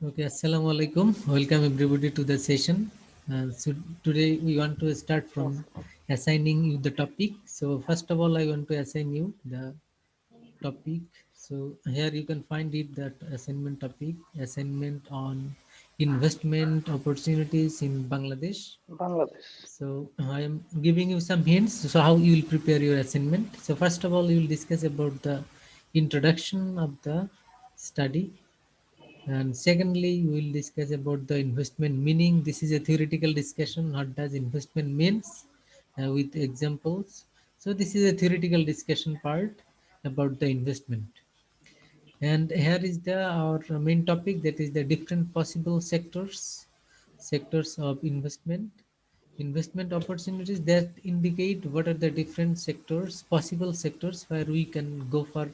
Okay, Assalamu alaikum. Welcome everybody to the session. So today we want to start from assigning you the topic. So first of all, I want to assign you the topic. So here you can find it that assignment topic, assignment on investment opportunities in Bangladesh. Bangladesh. So I am giving you some hints. So how you will prepare your assignment. So first of all, you will discuss about the introduction of the study, and secondly, we will discuss about the investment meaning. This is a theoretical discussion. What does investment means with examples? So this is a theoretical discussion part about the investment. And here is the our main topic, that is the different possible sectors of investment opportunities that indicate what are the different sectors, possible sectors where we can go for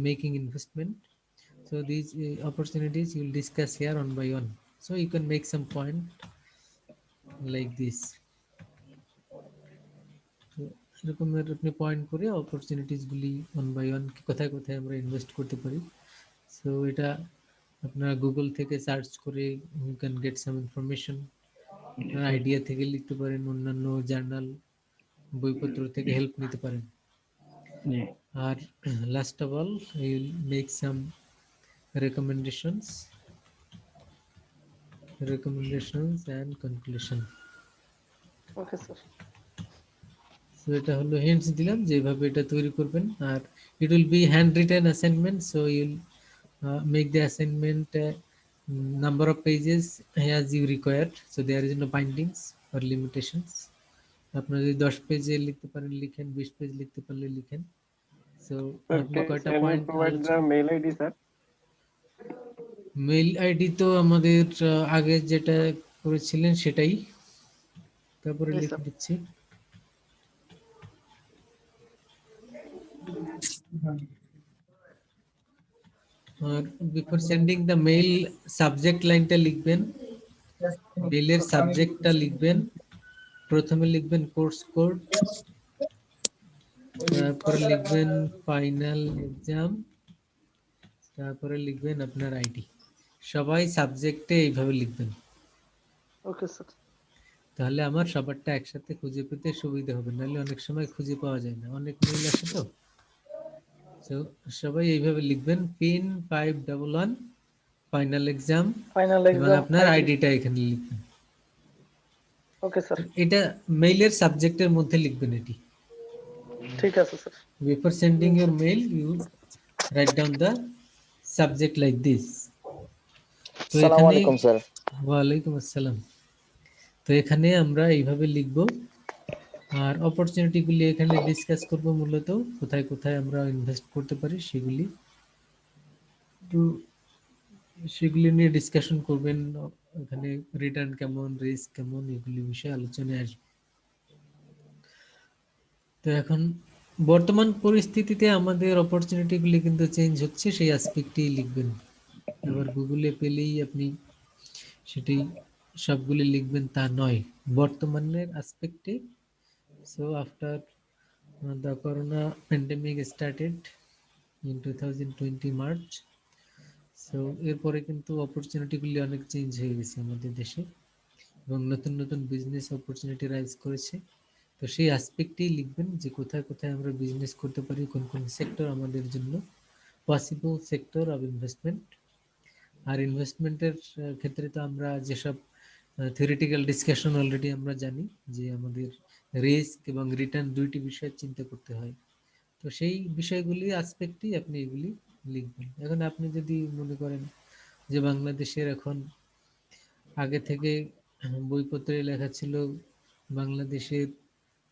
making investment. So these opportunities you will discuss here one by one. So you can make some point like this. তো এরকমের আপনি point করে opportunities গুলি one by one কোথায় কোথায় আমরা invest করতে পারি। সো এটা আপনারা গুগল থেকে সার্চ করে you can get some information. আপনার আইডিয়া থেকে লিখতে পারেন, অন্যান্য জার্নাল বইপত্র থেকে হেল্প নিতে পারেন। জি। আর last of all will make some recommendations and conclusion. Okay sir. So এটা হলো হিন্টস দিলাম যেভাবে এটা তৈরি করবেন। আর it will be hand written assignment. So you'll make the assignment number of pages as you required. So there is no bindings or limitations. আপনারা যদি 10 পেজে লিখতে পারেন লিখেন, 20 পেজ লিখতে পারলে লিখেন। সো Sir, আপনি please কয়টা can you point provide the আলোচনা। mail ID, sir? Mail ID তো আমাদের আগে যেটা করেছিলেন সেটাই, তারপরে Yes, sir. লিখে দিচ্ছি। আর before sending the mail subject লাইনটা লিখবেন, মেইলের সাবজেক্টটা লিখবেন। প্রথমে লিখবেন কোর্স কোড, তারপরে লিখবেন ফাইনাল এক্সাম, তারপরে লিখবেন আপনার আইডি। সবাই সাবজেক্টে এইভাবে লিখবেন, ওকে স্যার। তাহলে আমার সবারটা একসাথে খুঁজে পেতে সুবিধা হবে, নাহলে অনেক সময় খুঁজে পাওয়া যায় না, অনেক মেইল আসে তো। তো সবাই এইভাবে লিখবেন, পিন 511 ফাইনাল এক্সাম, ফাইনাল এবং এক্সাম আপনার আইডি। আইডিটা এখানে লিখবেন। Okay sir. এটা মেইলের সাবজেক্টের মধ্যে লিখবেন এটি। ঠিক আছে sir. Before sending your mail, you write down the subject like this. তো সালাম এখানে আলাইকুম স্যার। ওয়ালাইকুম আসসালাম। তো এখানে আমরা এইভাবে লিখব, আর অপরচুনিটিগুলি এখানে ডিসকাস করব, মূলত কোথায় কোথায় আমরা ইনভেস্ট করতে পারি সেগুলি। তো সেগুলি নিয়ে ডিসকাশন করবেন, এখানে রিটার্ন কেমন, রিস্ক কেমন, এগুলি বিষয়ে আলোচনায় আসবে। তো এখন বর্তমান পরিস্থিতিতে আমাদের অপরচুনিটিগুলি কিন্তু চেঞ্জ হচ্ছে, সেই অ্যাসপেক্টই লিখবেন। আবার গুগলে পেলেই আপনি সেটি সবগুলি লিখবেন তা নয়, বর্তমানের অ্যাসপেক্টে। So after the corona pandemic started in 2020 March, so এরপরে কিন্তু অপরচুনিটিগুলি অনেক চেঞ্জ হয়ে গেছে আমাদের দেশে, এবং নতুন নতুন বিজনেস অপরচুনিটি রাইজ করেছে। তো সেই অ্যাসপেক্টেই লিখবেন যে কোথায় কোথায় আমরা বিজনেস করতে পারি, কোন কোন সেক্টর আমাদের জন্য পসিবল সেক্টর অফ ইনভেস্টমেন্ট। আর ইনভেস্টমেন্টের ক্ষেত্রে তো আমরা যেসব থিওরিটিক্যাল ডিসকাশন অলরেডি আমরা জানি যে আমাদের রিস্ক এবং রিটার্ন দুইটি বিষয় চিন্তা করতে হয়। তো সেই বিষয়গুলি অ্যাসপেক্টই আপনি এগুলি লিখবেন। এখন আপনি যদি মনে করেন যে বাংলাদেশের এখন আগে থেকে বইপত্রে লেখা ছিল বাংলাদেশের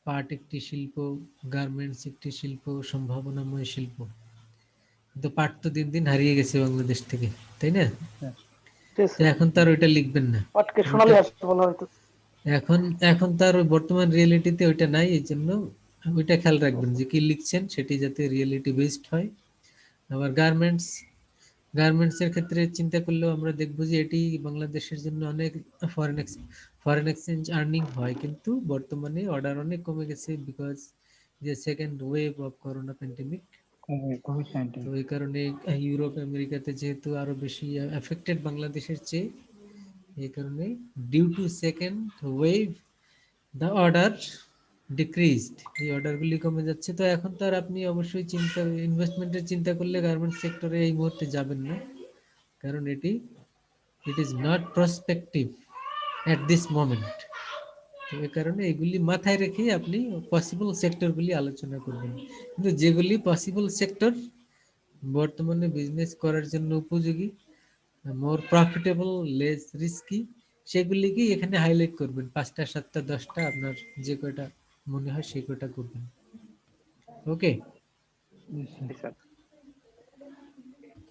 পাট একটি শিল্প, গার্মেন্টস একটি শিল্প, সম্ভাবনাময় শিল্প, কিন্তু পাট তো দিন দিন হারিয়ে গেছে বাংলাদেশ থেকে, তাই না? তো এখন তার ওইটা লিখবেন না, পাটকে সোনালী ওইটা হাঁস বলা হয়তো। এখন এখন তার ওই বর্তমান রিয়েলিটিতে ওইটা নাই, এই জন্য ওইটা খেয়াল রাখবেন যে কি লিখছেন সেটি যাতে রিয়েলিটি বেসড হয়। আবার গার্মেন্টসের ক্ষেত্রে চিন্তা করলেও আমরা দেখবো যে এটি বাংলাদেশের জন্য অনেক ফরেন ফরেন এক্সচেঞ্জ আর্নিং হয়, কিন্তু বর্তমানে অর্ডার অনেক কমে গেছে বিকজ যে second wave of corona pandemic. Covid তো 19 এই কারণে ইউরোপ আমেরিকাতে যেহেতু আরো বেশি এফেক্টেড বাংলাদেশের চেয়ে, এই কারণে due to second wave the order decreased, এই অর্ডারগুলি কমে যাচ্ছে। তো এখন তো আর আপনি অবশ্যই ইনভেস্টমেন্টের চিন্তা করলে গার্মেন্টস সেক্টরে এই মুহূর্তে যাবেন না, কারণ it is not prospective at this moment. তো এই কারণে এগুলি মাথায় রেখে আপনি পসিবল সেক্টরগুলি আলোচনা করবেন, কিন্তু যেগুলি পসিবল সেক্টর বর্তমানে বিজনেস করার জন্য উপযোগী, মোর প্রফিটেবল, লেস রিস্কি, সেগুলিকেই এখানে হাইলাইট করবেন। 5টা 7টা 10টা আপনার যে কয়টা মনে হয় সেই কয়টা করবেন। ওকে,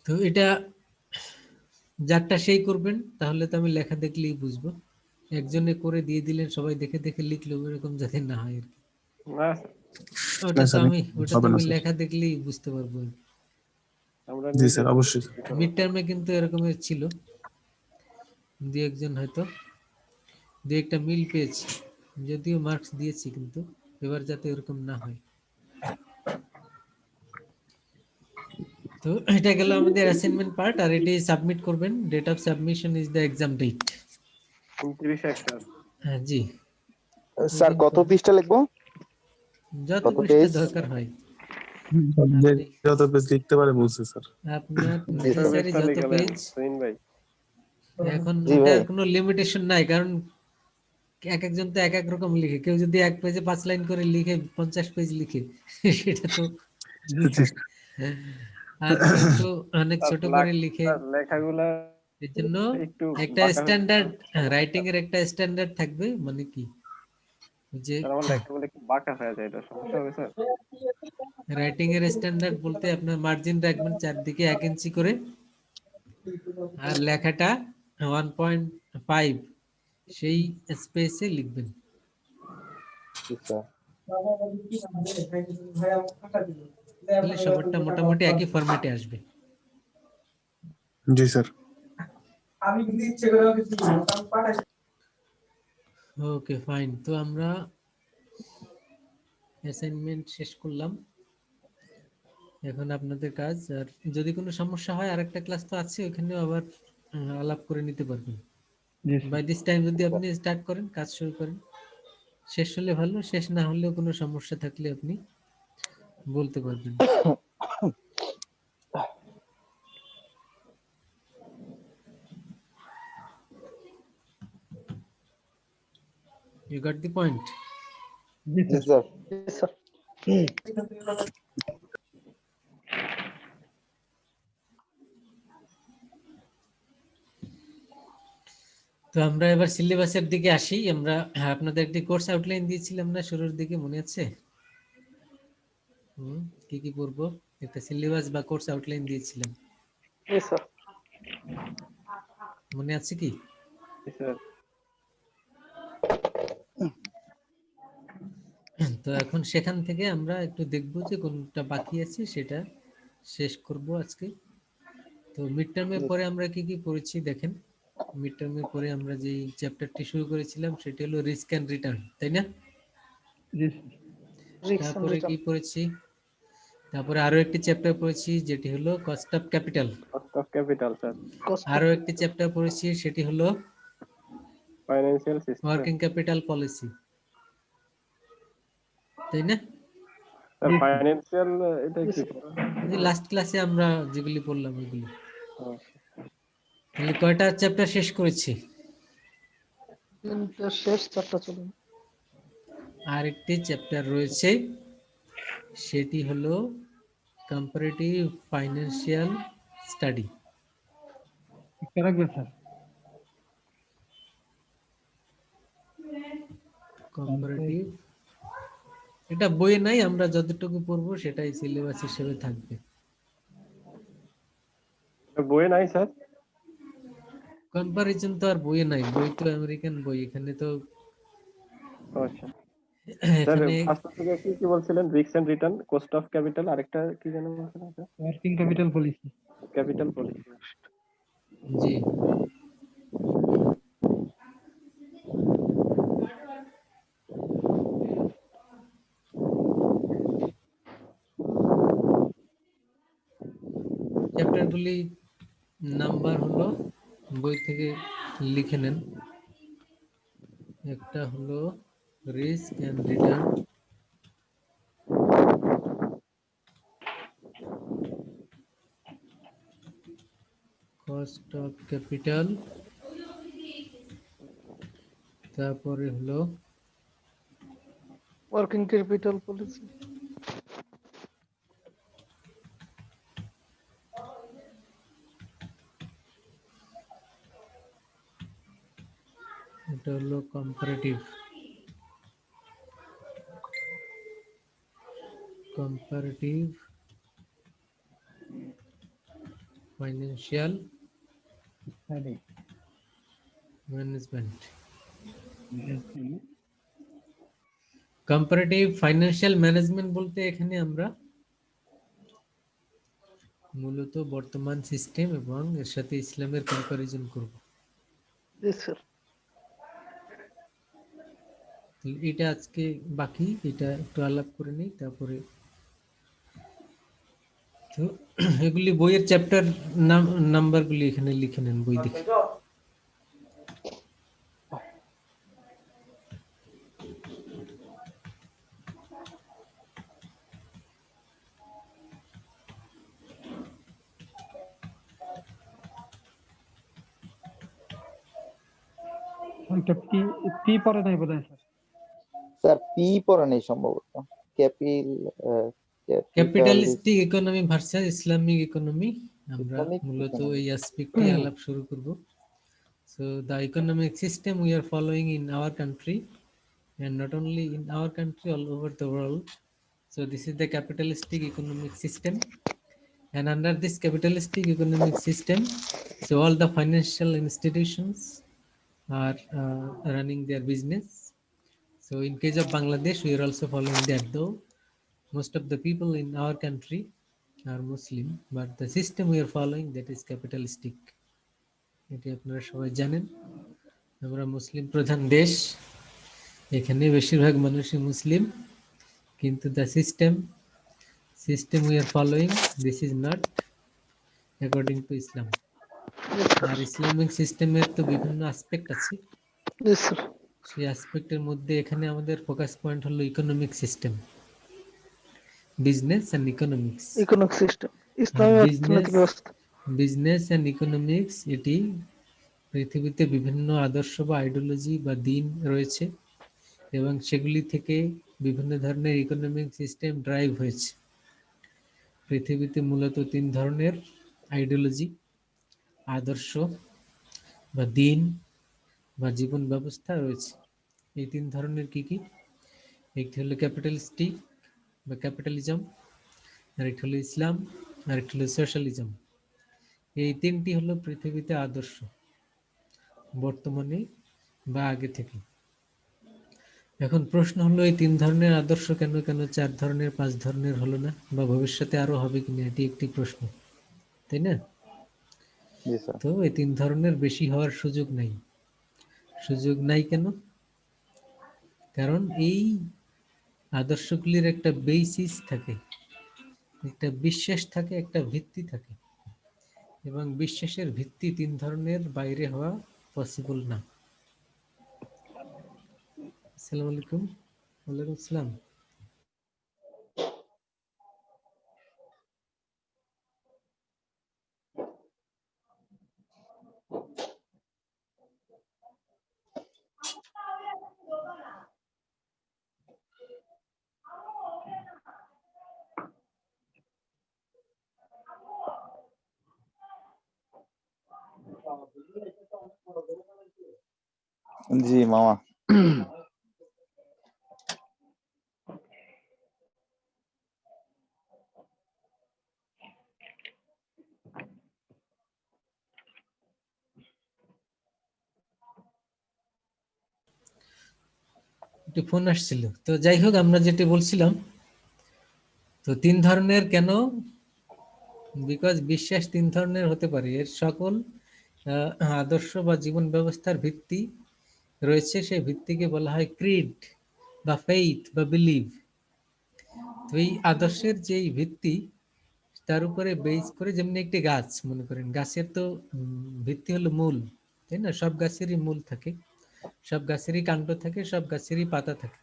তো এটা যারটা সেই করবেন, তাহলে তো আমি লেখা দেখলেই বুঝবো। একজনে করে দিয়ে দিলেন, সবাই দেখে দেখে লিখলো, এরকম যাতে না হয় আর কি। ওটা তো আমি লেখা দেখলেই বুঝতে পারবো। জি স্যার, অবশ্যই। মিড টার্মে কিন্তু এরকমের ছিল, দু একজন হয়তো দু একটা মিল পেয়েছি, যদিও মার্কস দিয়েছি, কিন্তু এবার যাতে এরকম না হয়। তো এটা গেল আমাদের অ্যাসাইনমেন্ট পার্ট, আর এটি সাবমিট করবেন। Date of submission is the exam date. 29 হ্যাঁ জি, স্যার কত পৃষ্ঠা লিখবো? যত কত পৃষ্ঠা পেজ? দরকার হয় যে যত পেজ লিখতে পারে বলছে স্যার। আপনার জি স্যার। নেসেসারি যত পেজ। ভাই এখন জি ওটার ভাই। কোনো লিমিটেশন নাই, কারণ এক একজন তো এক এক রকম লিখে। কেউ যদি এক পেজে 5 লাইন করে লিখে 50 পেজ লিখে সেটা তো, আর কেউ তো অনেক ছোট করে লিখে। লেখাগুলা এর জন্য একটু একটা বাঁকা স্ট্যান্ডার্ড রাইটিং এর একটা স্ট্যান্ডার্ড থাকবে, মানে কি যে স্যার, আমার লেখাগুলো একটু বাঁকা হয়ে যায়, এটা সমস্যা হবে স্যার? রাইটিং এর স্ট্যান্ডার্ড বলতে আপনার মার্জিন রাখবেন চারদিকে 1 ইঞ্চি করে, আর লেখাটা 1.5 সেই স্পেসে লিখবেন। জি স্যার। তাহলে সবারটা মোটামুটি একই ফরম্যাটে আসবে। জি স্যার। ওকে ফাইন, তো আমরা অ্যাসাইনমেন্ট শেষ করলাম। এখন আপনাদের কাজ, আর যদি কোনো সমস্যা হয় আরেকটা ক্লাস তো আছে, ওখানেও আবার আলাপ করে নিতে পারবেন। বাই দিস টাইম যদি আপনি স্টার্ট করেন, কাজ শুরু করেন, শেষ হলে ভালো, শেষ না হলেও কোনো সমস্যা থাকলে আপনি বলতে পারবেন। You got the point? G sir. Yes, sir. তো আমরা এবার সিলেবাসের দিকে আসি। আমরা আপনাদের একটি কোর্স আউটলাইন দিয়েছিলাম না শুরুর দিকে, মনে আছে? কি কি পড়বো, একটা সিলেবাস বা কোর্স আউটলাইন দিয়েছিলাম, Yes, sir. মনে আছে কি? স্যার তো এখন সেখান থেকে আমরা একটু দেখব যে কোনটা বাকি আছে, সেটা শেষ করব আজকে। তো মিড টার্মের পরে আমরা কি কি পড়েছি দেখেন। মিড টার্মের পরে আমরা যে চ্যাপ্টারটি শুরু করেছিলাম সেটা হলো রিস্ক এন্ড রিটার্ন, তাই না? Risk and তারপরে কি return. পড়েছি? তারপরে আরো একটি চ্যাপ্টার পড়েছি যেটি হলো cost of capital. Cost of capital sir, Cost of আরো একটি চ্যাপ্টার পড়েছি সেটি হলো financial system working capital policy, তাই না? স্যার, ফাইন্যান্সিয়াল এটা কি? যে লাস্ট ক্লাসে আমরা যেগুলি পড়লাম ওইগুলি। হ্যাঁ। তাহলে কয়টা চ্যাপ্টার শেষ করেছি? তিনটা শেষ, চারটা চলুন। আর একটি চ্যাপ্টার রয়েছে, সেটি হলো কম্পারেটিভ ফাইন্যান্সিয়াল স্টাডি। কম্পারেটিভ, এটা বইয়ে নাই, আমরা যতটুকু পড়বো সেটাই সিলেবাস হিসেবে থাকবে। বইয়ে নাই স্যার? কম্পারিজন তো আর বইয়ে নাই, বই তো আমেরিকান বই, এখানে তো আচ্ছা স্যার, এখানে ফার্স্ট থেকে কি কি বলছিলেন? Risk and return, cost of capital, আরেকটা কি যেন বলছিলেন sir? Working capital policy. Capital policy. জি, চ্যাপ্টারগুলি নাম্বার হলো বই থেকে লিখে নেন। একটা হলো risk and return, cost of capital, তারপরে হলো ওয়ার্কিং ক্যাপিটাল পলিসি। এটা হলো comparative financial management. Comparative financial management বলতে এখানে আমরা মূলত বর্তমান সিস্টেম এবং এর সাথে ইসলামের কম্পারিজন করব। জি স্যার। এটা আজকে বাকি, এটা একটু আলাপ করে নেই, তারপরে তো এগুলি বইয়ের চ্যাপ্টার নাম্বারগুলি এখানে লিখে নেন বই দেখে। পি পরে নাই বোধহয় স্যার। স্যার পি পড়া নেই সম্ভবত। Capitalistic economy versus Islamic economy, আমরা Islamic মূলত economy. এই অ্যাসপেক্টে আলাপ শুরু করব। So the economic system we are following in our country, and not only in our country, all over the world. So this is the capitalistic economic system, and under this capitalistic economic system, so all the financial institutions are running their business. So in case of Bangladesh, we are also following that, though most of the people in our country are Muslim, but the system we are following, that is capitalistic. এটি আপনারা সবাই জানেন, আমরা মুসলিম প্রধান দেশ, এখানে বেশিরভাগ মানুষই মুসলিম, কিন্তু the system we are following, this is not according to Islam. আর ইসলামিক সিস্টেমের তো বিভিন্ন অ্যাসপেক্ট আছে, জি স্যার। সেই অ্যাসপেক্টের মধ্যে এখানে আমাদের ফোকাস পয়েন্ট হলো economic system, business and economics. Economic system, ইসলামী অর্থনৈতিক ব্যবস্থা। বিজনেস এন্ড ইকোনমিক্স, এটি পৃথিবীতে বিভিন্ন আদর্শ বা আইডিওলজি বা দিন রয়েছে, এবং সেগুলি থেকে বিভিন্ন ধরনের ইকোনমিক সিস্টেম ড্রাইভ হয়েছে। পৃথিবীতে মূলত 3 ধরনের আইডিওলজি, আদর্শ বা দিন বা জীবন ব্যবস্থা রয়েছে। এই 3 ধরনের কি কি? একটি হলো ক্যাপিটালিস্টিক বা ক্যাপিটালিজম, আরেকটি হলো ইসলাম, আরেকটি হলো সোশ্যালিজম। এই 3টি হলো পৃথিবীতে আদর্শ বর্তমানে বা আগে থেকে। এখন প্রশ্ন হলো, এই 3 ধরনের আদর্শ কেন 4 ধরনের 5 ধরনের হলো না, বা ভবিষ্যতে আরো হবে কিনা, এটি একটি প্রশ্ন, তাই না? জি স্যার। তো এই 3 ধরনের বেশি হওয়ার সুযোগ নাই কেন? কারণ এই আদর্শগুলির একটা বেসিস থাকে, একটা বিশ্বাস থাকে, একটা ভিত্তি থাকে, এবং বিশ্বাসের ভিত্তি 3 ধরনের বাইরে হওয়া পসিবল না। আসসালামু আলাইকুম। ওয়ালাইকুম আসসালাম। জি মামা। একটু ফোন আসছিল, তো যাই হোক, আমরা যেটা বলছিলাম, তো 3 ধরনের কেন? বিকজ বিশ্বাস 3 ধরনের হতে পারে, এর সকল আদর্শ বা জীবন ব্যবস্থার ভিত্তি রয়েছে, সেই ভিত্তিকে বলা হয় ক্রিড বা ফেইথ বা বিলিভ। তো এই আদর্শের যেই ভিত্তি, তার উপরে বেস করে, যেমনি একটি গাছ মনে করেন, গাছের তো ভিত্তি হলো মূল, তাই না? সব গাছেরই মূল থাকে, সব গাছেরই কাণ্ড থাকে, সব গাছেরই পাতা থাকে।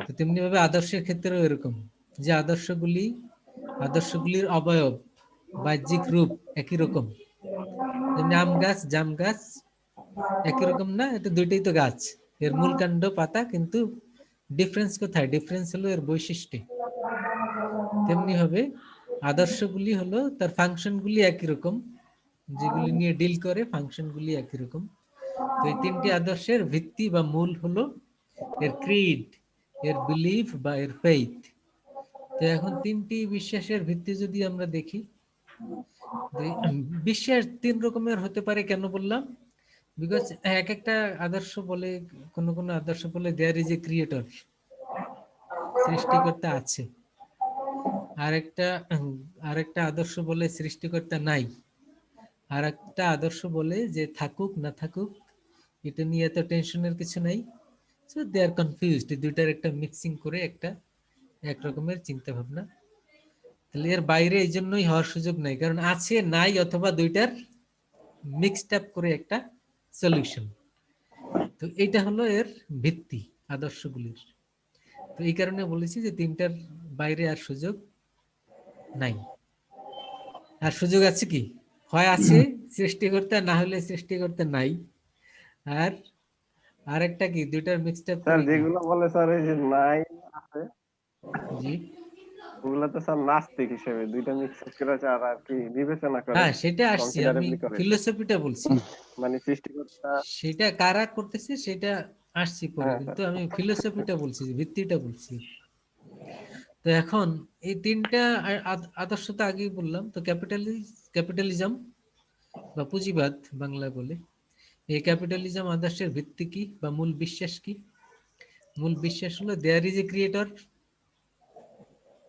তো তেমনি ভাবে আদর্শের ক্ষেত্রেও এরকম, যে আদর্শগুলির অবয়ব, বাহ্যিক রূপ একই রকম। যেমনি আম গাছ, জাম গাছ একই রকম না, এটা দুইটাই তো গাছ, এর মূল কাণ্ড পাতা, কিন্তু ডিফারেন্স কোথায়? ডিফারেন্স হলো এর বৈশিষ্ট্যে। তেমনি হবে আদর্শগুলি হলো তার ফাংশনগুলি একই রকম, যেগুলি নিয়ে ডিল করে ফাংশনগুলি একই রকম। তো এই তিনটি আদর্শের ভিত্তি বা মূল হলো এর ক্রিড, এর বিলিফ বা এর ফেইথ। তো এখন তিনটি বিশ্বাসের ভিত্তি যদি আমরা দেখি, বিশ্বাস তিন রকমের হতে পারে। কেন বললাম? বিকজ এক একটা আদর্শ বলে, কোন কোন আদর্শ বলে দেয়ার ইজ এ ক্রিয়েটর, সৃষ্টিকর্তা আছে। আরেকটা আদর্শ বলে সৃষ্টিকর্তা নাই। আর একটা আদর্শ বলে যে থাকুক না থাকুক এটা নিয়ে এত টেনশনের কিছু নাই। সো দে আর কনফিউজড, দুইটার একটা মিক্সিং করে একটা এক রকমের চিন্তা ভাবনা। তাহলে এর বাইরে এই জন্যই হওয়ার সুযোগ নাই, কারণ আছে নাই অথবা দুইটার মিক্সড আপ করে একটা সলিউশন। তো এটা হলো এর ভিত্তি আদর্শগুলির। তো এই কারণে বলেছি যে তিনটার বাইরে আর সুযোগ নাই। আর সুযোগ আছে কি? হয় আছে সৃষ্টিকর্তা, না হলে সৃষ্টিকর্তা নাই। আর আরেকটা কি, দুইটার মিক্সড আপ স্যার করে কি? যেগুলো বলে স্যার এই যে নাই আছে, জি, ওগুলো তো স্যার নাস্তিক হিসেবে দুইটা মিক্স করে আর আর কি বিবেচনা করে, হ্যাঁ সেটা আসছি, আমি কনসিডারেবলি করে, ফিলোসফিটা বলছি। মানে সৃষ্টিকর্তা। সেটা কারা করতেছে সেটা আসছি পরে, হ্যাঁ স্যার। কিন্তু আমি ফিলোসফিটা বলছি, ভিত্তিটা বলছি। তো এখন এই তিনটা আদর্শ তো আগেই বললাম। তো ক্যাপিটালিজম বা পুঁজিবাদ বাংলায় বলে, এই ক্যাপিটালিজম আদর্শের ভিত্তি কি বা মূল বিশ্বাস কি? মূল বিশ্বাস হলো দেয়ার ইজ এ ক্রিয়েটর,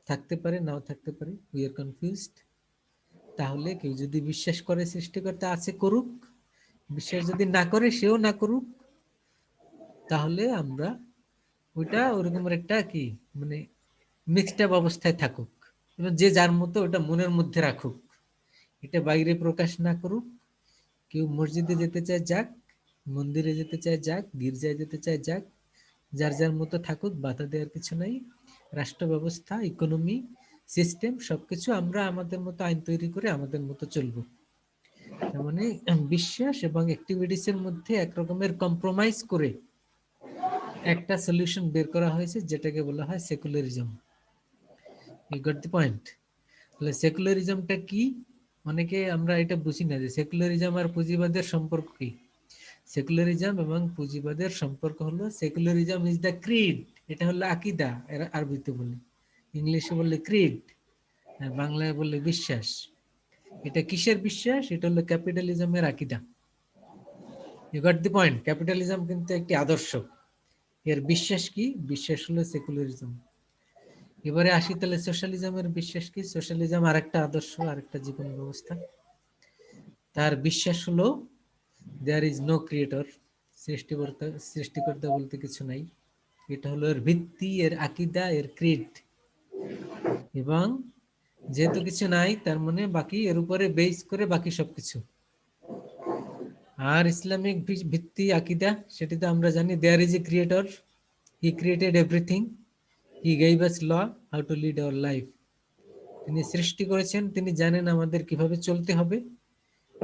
থাকতে পারে নাও থাকতে পারে, উই আর কনফিউজড। তাহলে কেউ যদি বিশ্বাস করে সৃষ্টিকর্তা আছে, করুক। বিশ্বাস যদি না করে, সেও না করুক। তাহলে আমরা ওইটা ওরকমের একটা কি, মানে মিক্সড আপ অবস্থায় থাকুক, এবং যে যার মতো ওটা মনের মধ্যে রাখুক, এটা বাইরে প্রকাশ না করুক। কেউ মসজিদে যেতে চায় যাক, মন্দিরে যেতে চায় যাক, গির্জায় যেতে চায় যাক, যার যার মতো থাকুক, বাধা দেওয়ার কিছু নাই। রাষ্ট্র ব্যবস্থা, ইকোনমি সিস্টেম সবকিছু আমরা আমাদের মতো আইন তৈরি করে আমাদের মতো চলবো। তার মানে বিশ্বাস এবং অ্যাক্টিভিটিস এর মধ্যে একরকমের কম্প্রোমাইজ করে একটা সলিউশন বের করা হয়েছে, যেটাকে বলা হয় secularism. You got the point? তাহলে সেকুলারিজমটা কি? অনেকে আমরা এটা বুঝি না যে সেকুলারিজম আর পুঁজিবাদের সম্পর্ক কি। সেকুলারিজম এবং পুঁজিবাদের সম্পর্ক হলো, সেকুলারিজম ইজ দ্য ক্রিড, এটা হলো আকিদা, এরা আরবিতে বলে, ইংলিশে বললে ক্রিড, আর বাংলায় বললে বিশ্বাস। এটা কিসের বিশ্বাস? এটা হলো ক্যাপিটালিজমের আকিদা। You got the point? Capitalism কিন্তু একটি আদর্শ, এর বিশ্বাস কি? বিশ্বাস হলো সেকুলারিজম। এবারে আসি তাহলে সোশ্যালিজমের বিশ্বাস কি? সোশ্যালিজম আরেকটা আদর্শ, আরেকটা জীবন ব্যবস্থা। তার বিশ্বাস হলো দেয়ার ইজ নো ক্রিয়েটর, সৃষ্টিকর্তা বলতে কিছু নাই। এটা হলো এর ভিত্তি, এর আকিদা, এর ক্রিড। এবং যেহেতু কিছু নাই, তার মানে বাকি এর উপরে বেস করে বাকি সবকিছু। আর ইসলামিক ভিত্তি আকিদা, সেটাতে আমরা জানি there is a creator, he created everything, he gave us law how to lead our life. তিনি সৃষ্টি করেছেন, তিনি জানেন আমাদের কিভাবে চলতে হবে,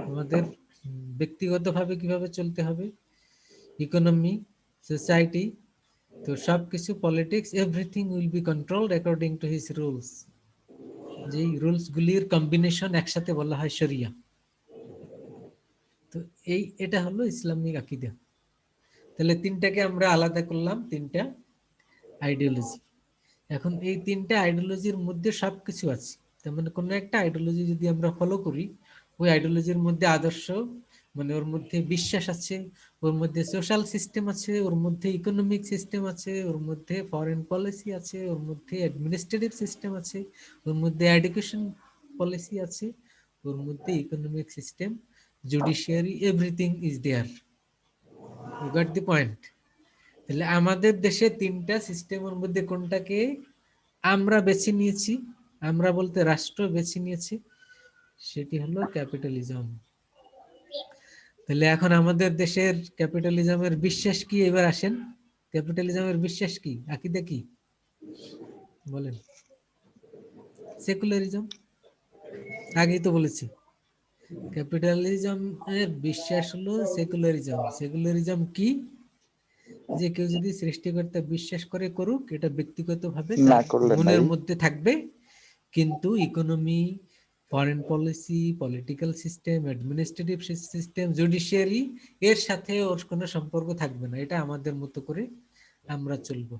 আমাদের ব্যক্তিগতভাবে কিভাবে চলতে হবে, ইকোনমি, সোসাইটি, তো সবকিছু, politics, everything will be controlled according to his rules. যেই রুলস গুলির কম্বিনেশন একসাথে বলা হয় শরিয়া। তো এটা হলো ইসলামিক আকীদা। তাহলে তিনটাকে আমরা আলাদা করলাম, তিনটা আইডিওলজি। এখন এই তিনটা আইডিওলজির মধ্যে সবকিছু আছে। তার মানে কোনো একটা আইডিওলজি যদি আমরা ফলো করি, ওই আইডিওলজির মধ্যে আদর্শ, মানে ওর মধ্যে বিশ্বাস আছে, ওর মধ্যে সোশ্যাল সিস্টেম আছে, ওর মধ্যে ইকোনমিক সিস্টেম আছে, ওর মধ্যে ফরেন পলিসি আছে, ওর মধ্যে অ্যাডমিনিস্ট্রেটিভ সিস্টেম আছে, ওর মধ্যে এডুকেশন পলিসি আছে, ওর মধ্যে economic system, judiciary, everything is there. You got the point? তাহলে আমাদের দেশে তিনটা সিস্টেমের মধ্যে কোনটাকে আমরা বেছে নিয়েছি? আমরা বলতে রাষ্ট্র বেছে নিয়েছে, সেটি হলো ক্যাপিটালিজম। তাহলে এখন আমাদের দেশের ক্যাপিটালিজমের বিশ্বাস কি? এবার আসেন, ক্যাপিটালিজমের বিশ্বাস কি, আকীদা কি বলেন? সেকুলারিজম, আগেই তো বলেছি। ক্যাপিটালিজম এর বিশ্বাস হলো সেকুলারিজম। সেকুলারিজম কি? যে কেউ যদি সৃষ্টিকর্তা বিশ্বাস করে করুক, এটা ব্যক্তিগতভাবে না তার করলে মনের নাই। মধ্যে থাকবে, কিন্তু economy, foreign policy, political system, administrative system, judiciary এর সাথে ওর কোনো সম্পর্ক থাকবে না। এটা আমাদের মতো করে আমরা চলবো,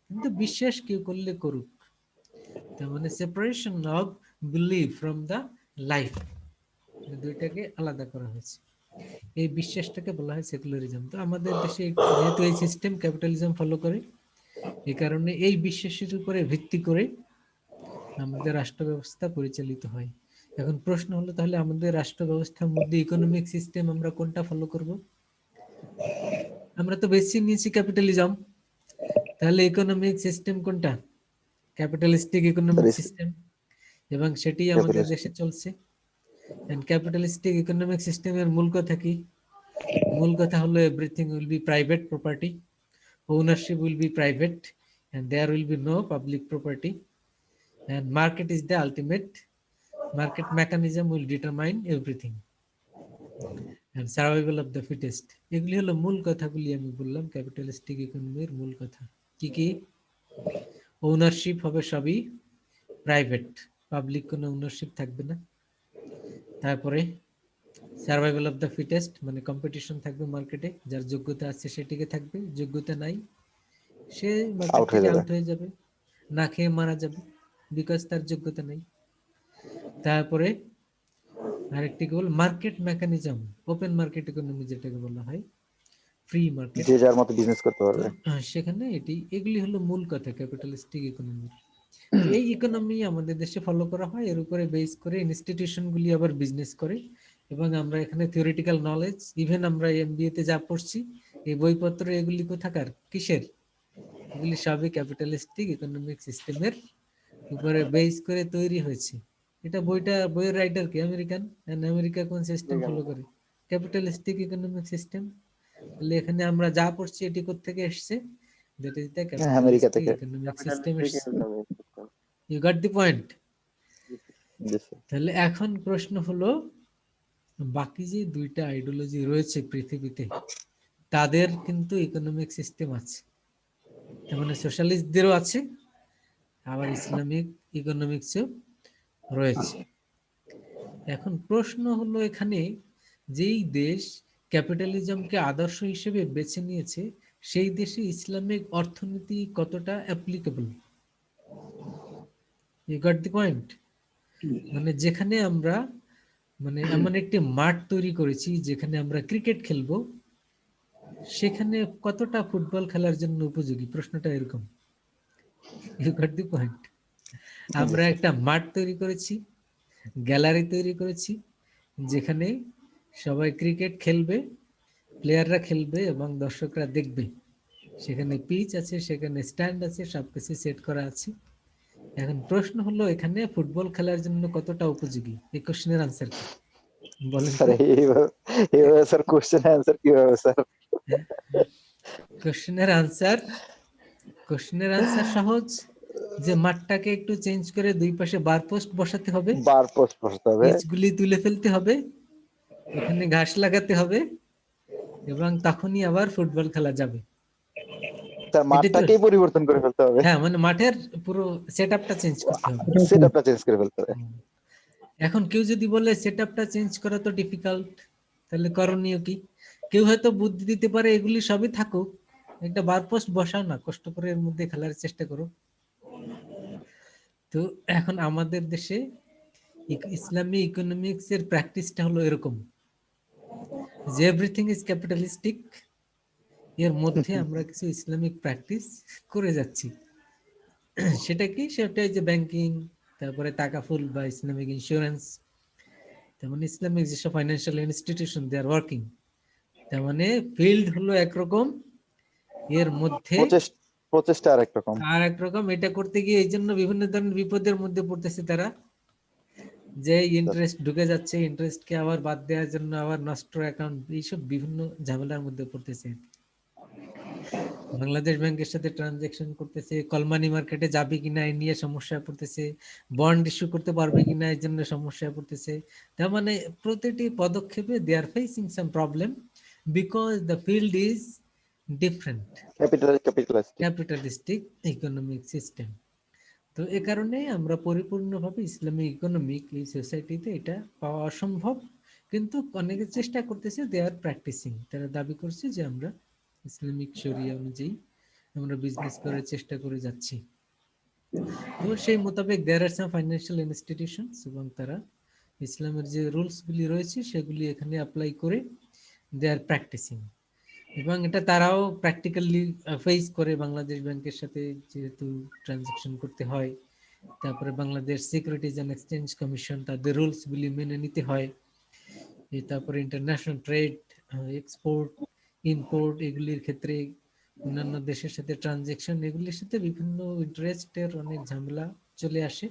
কিন্তু বিশ্বাস কেউ করলে করুক। তার মানে separation of believe from the life, দুইটাকে আলাদা করা হয়েছে। এই বিশ্বাসটাকে বলা হয় সেকুলারিজম। তো আমাদের দেশে যেহেতু এই সিস্টেম ক্যাপিটালিজম ফলো করে, এই কারণে এই বিশ্বাসের উপরে ভিত্তি করে আমাদের রাষ্ট্র ব্যবস্থা পরিচালিত হয়। এখন প্রশ্ন হলো, তাহলে আমাদের রাষ্ট্র ব্যবস্থার মধ্যে ইকোনমিক সিস্টেম আমরা কোনটা ফলো করব? আমরা তো বেশি নিয়েছি ক্যাপিটালিজম, তাহলে ইকোনমিক সিস্টেম কোনটা? ক্যাপিটালিস্টিক ইকোনমিক সিস্টেম, এবং সেটি আমাদের দেশে চলছে। ক্যাপিটালিস্টিক ইকোনমিক সিস্টেমের মূল কথা কি? মূল কথা হলো everything will be private property, ownership will be private, and there will be no public property, and market is the ultimate, market mechanism will determine everything, and survival of the fittest. এগুলি হলো মূল কথাগুলি আমি বললাম capitalistic ইকোনমির মূল কথা। কি কি? ওনারশিপ হবে সবই প্রাইভেট, পাবলিক কোনো ওনারশিপ থাকবে না। তারপরে সার্ভাইভাল অফ দ্য ফিটেস্ট, মানে কম্পিটিশন থাকবে মার্কেটে, যার যোগ্যতা আছে সেটিকে থাকবে, যোগ্যতা নাই সে মার্কেট থেকে আউট হয়ে যাবে, না খেয়ে মারা যাবে, বিকজ তার যোগ্যতা নেই। তারপরে আরেকটি কেবল market mechanism, open market economy যেটাকে বলা হয়, ফ্রি মার্কেট, যে যার মতো বিজনেস করতে পারবে। সেখানে এগুলি হলো মূল কথা ক্যাপিটালিস্টিক ইকোনমি। এই ইকোনমি আমাদের দেশে ফলো করা হয়, এর উপরে বেস করে ইনস্টিটিউশন গুলি আবার বিজনেস করে। এবং আমরা এখানে থিওরিটিক্যাল নলেজ, ইভেন আমরা এমবিএ তে যা পড়ছি, এই বইপত্র এগুলি কোথাকার, কিসের? এগুলি সবই ক্যাপিটালিস্টিক ইকোনমিক সিস্টেমের উপরে বেস করে তৈরি হয়েছে। এটা বইয়ের রাইটার কি? আমেরিকান। আমেরিকা কোন সিস্টেম ফলো করে? Capitalistic economic system. তাহলে এখানে আমরা যা পড়ছি এটি কোত্থেকে এসেছে? That is the America capitalistic থেকে। ইকোনমিক সিস্টেম ক্যাপিটালিস্টিক এসেছে। Economic system. You got the point? জি স্যার। তাহলে এখন প্রশ্ন হলো, বাকি যে দুইটা আইডিওলজি রয়েছে পৃথিবীতে, তাদের কিন্তু ইকোনমিক সিস্টেম আছে। তার মানে সোশ্যালিস্টদেরও আছে, আবার ইসলামিক ইকোনমিক্সও রয়েছে। এখন প্রশ্ন হলো এখানে, যেই দেশ ক্যাপিটালিজমকে আদর্শ হিসেবে বেছে নিয়েছে, সেই দেশে ইসলামিক অর্থনীতি কতটা applicable? You got the point? মানে যেখানে আমরা মানে এমন একটি মাঠ তৈরি করেছি যেখানে আমরা ক্রিকেট খেলবো, সেখানে কতটা ফুটবল খেলার জন্য উপযোগী? প্রশ্নটা এরকম। You got the point? আমরা একটা মাঠ তৈরি করেছি, গ্যালারি তৈরি করেছি, যেখানে সবাই ক্রিকেট খেলবে, প্লেয়াররা খেলবে এবং দর্শকরা দেখবে। সেখানে পিচ আছে, সেখানে স্ট্যান্ড আছে, সবকিছু সেট করা আছে। এখন প্রশ্ন হলো, এখানে ফুটবল খেলার জন্য কতটা উপযোগী? এই কোশ্চেনের আনসার কি বলেন? স্যার এইভাবে স্যার কোশ্চেন অ্যান্সার কিভাবে স্যার? কোশ্চেনের আনসার সহজ, যে মাঠটাকে একটু চেঞ্জ করে দুই পাশে বার পোস্ট বসাতে হবে, বার পোস্ট বসাতে হবে, পিচগুলি তুলে ফেলতে হবে, ওখানে ঘাস লাগাতে হবে, এবং তখনই আবার ফুটবল খেলা যাবে। স্যার মাঠটাকেই পরিবর্তন করে ফেলতে হবে। হ্যাঁ, মানে মাঠের পুরো সেটআপটা চেঞ্জ করতে হবে। সেটআপটা চেঞ্জ করে ফেলতে হবে। এখন কেউ যদি বলে সেটআপটা চেঞ্জ করা তো ডিফিকাল্ট, তাহলে করণীয় কি? কেউ হয়তো বুদ্ধি দিতে পারে, এগুলি সবই থাকুক, একটা বার পোস্ট বসাও না, কষ্ট করে এর মধ্যে খেলার চেষ্টা করো। তো এখন আমাদের দেশে ইসলামী ইকোনমিক্স এর প্র্যাকটিসটা হলো এরকম, যে এভরিথিং ইজ ক্যাপিটালিস্টিক, এর মধ্যে আমরা কিছু ইসলামিক প্র্যাকটিস করে যাচ্ছি। সেটা কি? সেটা যে ব্যাংকিং, তারপরে তাকাফুল বা ইসলামিক ইন্স্যুরেন্স, তেমন ইসলামিক যেসব financial institution they are working, তার মানে ফিল্ড হলো একরকম, এর মধ্যে প্রচেষ্টা আরেক রকম। আর একরকম। এটা করতে গিয়ে এই জন্য বিভিন্ন ধরনের বিপদের মধ্যে পড়তেছে তারা, যে ইন্টারেস্ট ঢুকে যাচ্ছে, ইন্টারেস্টকে আবার বাদ দেওয়ার জন্য আবার নষ্ট অ্যাকাউন্ট, এইসব বিভিন্ন ঝামেলার মধ্যে পড়তেছে। বাংলাদেশ ব্যাংকের সাথে ট্রানজাকশন করতেছে, কল মানি মার্কেটে যাবে কিনা এই নিয়ে সমস্যায় পড়তেছে, বন্ড ইস্যু করতে পারবে কিনা এর জন্য সমস্যায় পড়তেছে। তার মানে প্রতিটি পদক্ষেপে they are facing some problem because the field is different, capitalistic economic system. তো এ কারণে আমরা পরিপূর্ণভাবে ইসলামিক ইকোনমিক এই সোসাইটিতে এটা পাওয়া অসম্ভব, কিন্তু অনেকে চেষ্টা করতেছে, দে আর প্র্যাকটিসিং, তারা দাবি করছে যে আমরা ইসলামিক শরিয়া অনুযায়ী আমরা বিজনেস করার চেষ্টা করে যাচ্ছি। তো সেই মোতাবেক দেয়ার আর সাম ফাইন্যান্সিয়াল ইনস্টিটিউশনস, এবং তারা ইসলামের যে রুলস গুলি রয়েছে সেগুলি এখানে অ্যাপ্লাই করে দে আর প্র্যাকটিসিং, এবং এটা তারাও প্র্যাকটিক্যালি ফেস করে। বাংলাদেশ ব্যাংকের সাথে যেহেতু ট্রানজাকশন করতে হয়, তারপরে Bangladesh securities and exchange commission, তাদের রুলস গুলি মেনে নিতে হয়, তারপরে ইন্টারন্যাশনাল ট্রেড, এক্সপোর্ট ইম্পোর্ট, এগুলির ক্ষেত্রে অন্যান্য দেশের সাথে ট্রানজাকশন, এগুলির সাথে বিভিন্ন ইন্টারেস্টের অনেক ঝামেলা চলে আসে।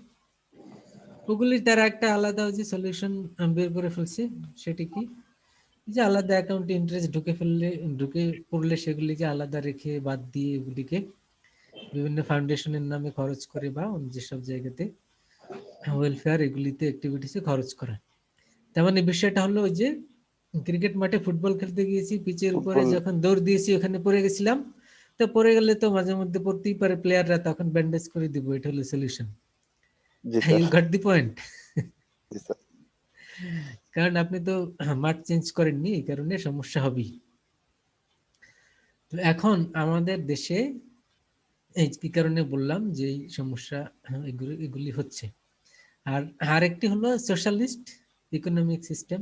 ওগুলি তারা একটা আলাদা যে সলিউশন বের করে ফেলছে, সেটি কি, যে আলাদা অ্যাকাউন্টে ইন্টারেস্ট ঢুকে পড়লে সেগুলিকে আলাদা রেখে বাদ দিয়ে এগুলিকে বিভিন্ন ফাউন্ডেশনের নামে খরচ করে, বা যেসব জায়গাতে ওয়েলফেয়ার এগুলিতে অ্যাক্টিভিটিসে খরচ করা। তার মানে বিষয়টা হলো ওই যে ক্রিকেট মাঠে ফুটবল খেলতে গিয়েছি, পিচের উপরে যখন দৌড় দিয়েছি ওখানে পড়ে গেছিলাম, তো পড়ে গেলে তো মাঝে মধ্যে পড়তেই পারে প্লেয়াররা, তখন ব্যান্ডেজ করে দিব, এটা হলো solution. You got the point. কারণ আপনি তো মাঠ চেঞ্জ করেননি, এই কারণে সমস্যা হবেই। তো এখন আমাদের দেশে এই কি কারণে বললাম যে এই সমস্যা এগুলি হচ্ছে। আর আরেকটি হলো socialist economic system.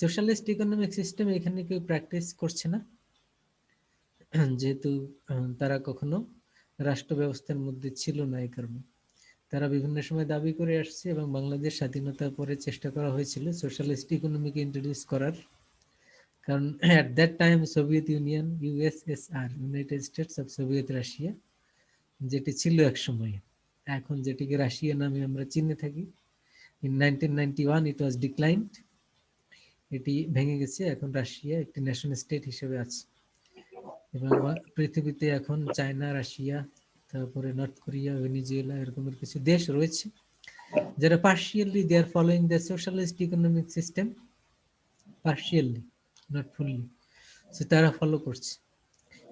Socialist economic system এখানে কেউ প্র্যাকটিস করছে না, যেহেতু তারা কখনো রাষ্ট্র ব্যবস্থার মধ্যে ছিল না। এই কারণে তারা বিভিন্ন সময় দাবি করে আসছে, এবং বাংলাদেশ স্বাধীনতার পরে চেষ্টা করা হয়েছিল সোশ্যালিস্ট ইকোনমিকে ইন্ট্রোডিউস করার। কারণ at that time Soviet union, USSR, United states of Soviet Russia, যেটি ছিল এক সময়, এখন যেটিকে রাশিয়া নামে আমরা চিনে থাকি, ইন 1991 ইট ওয়াজ ডিক্লাইনড, এটি ভেঙে গেছে, এখন রাশিয়া একটি ন্যাশনাল স্টেট হিসেবে আছে। এবং পৃথিবীতে এখন চায়না, রাশিয়া, তারপরে নর্থ কোরিয়া, ভেনিজুয়েলা, এরকমের কিছু দেশ রয়েছে যারা partially they are following the socialist economic system, partially, not fully, so তারা ফলো করছে।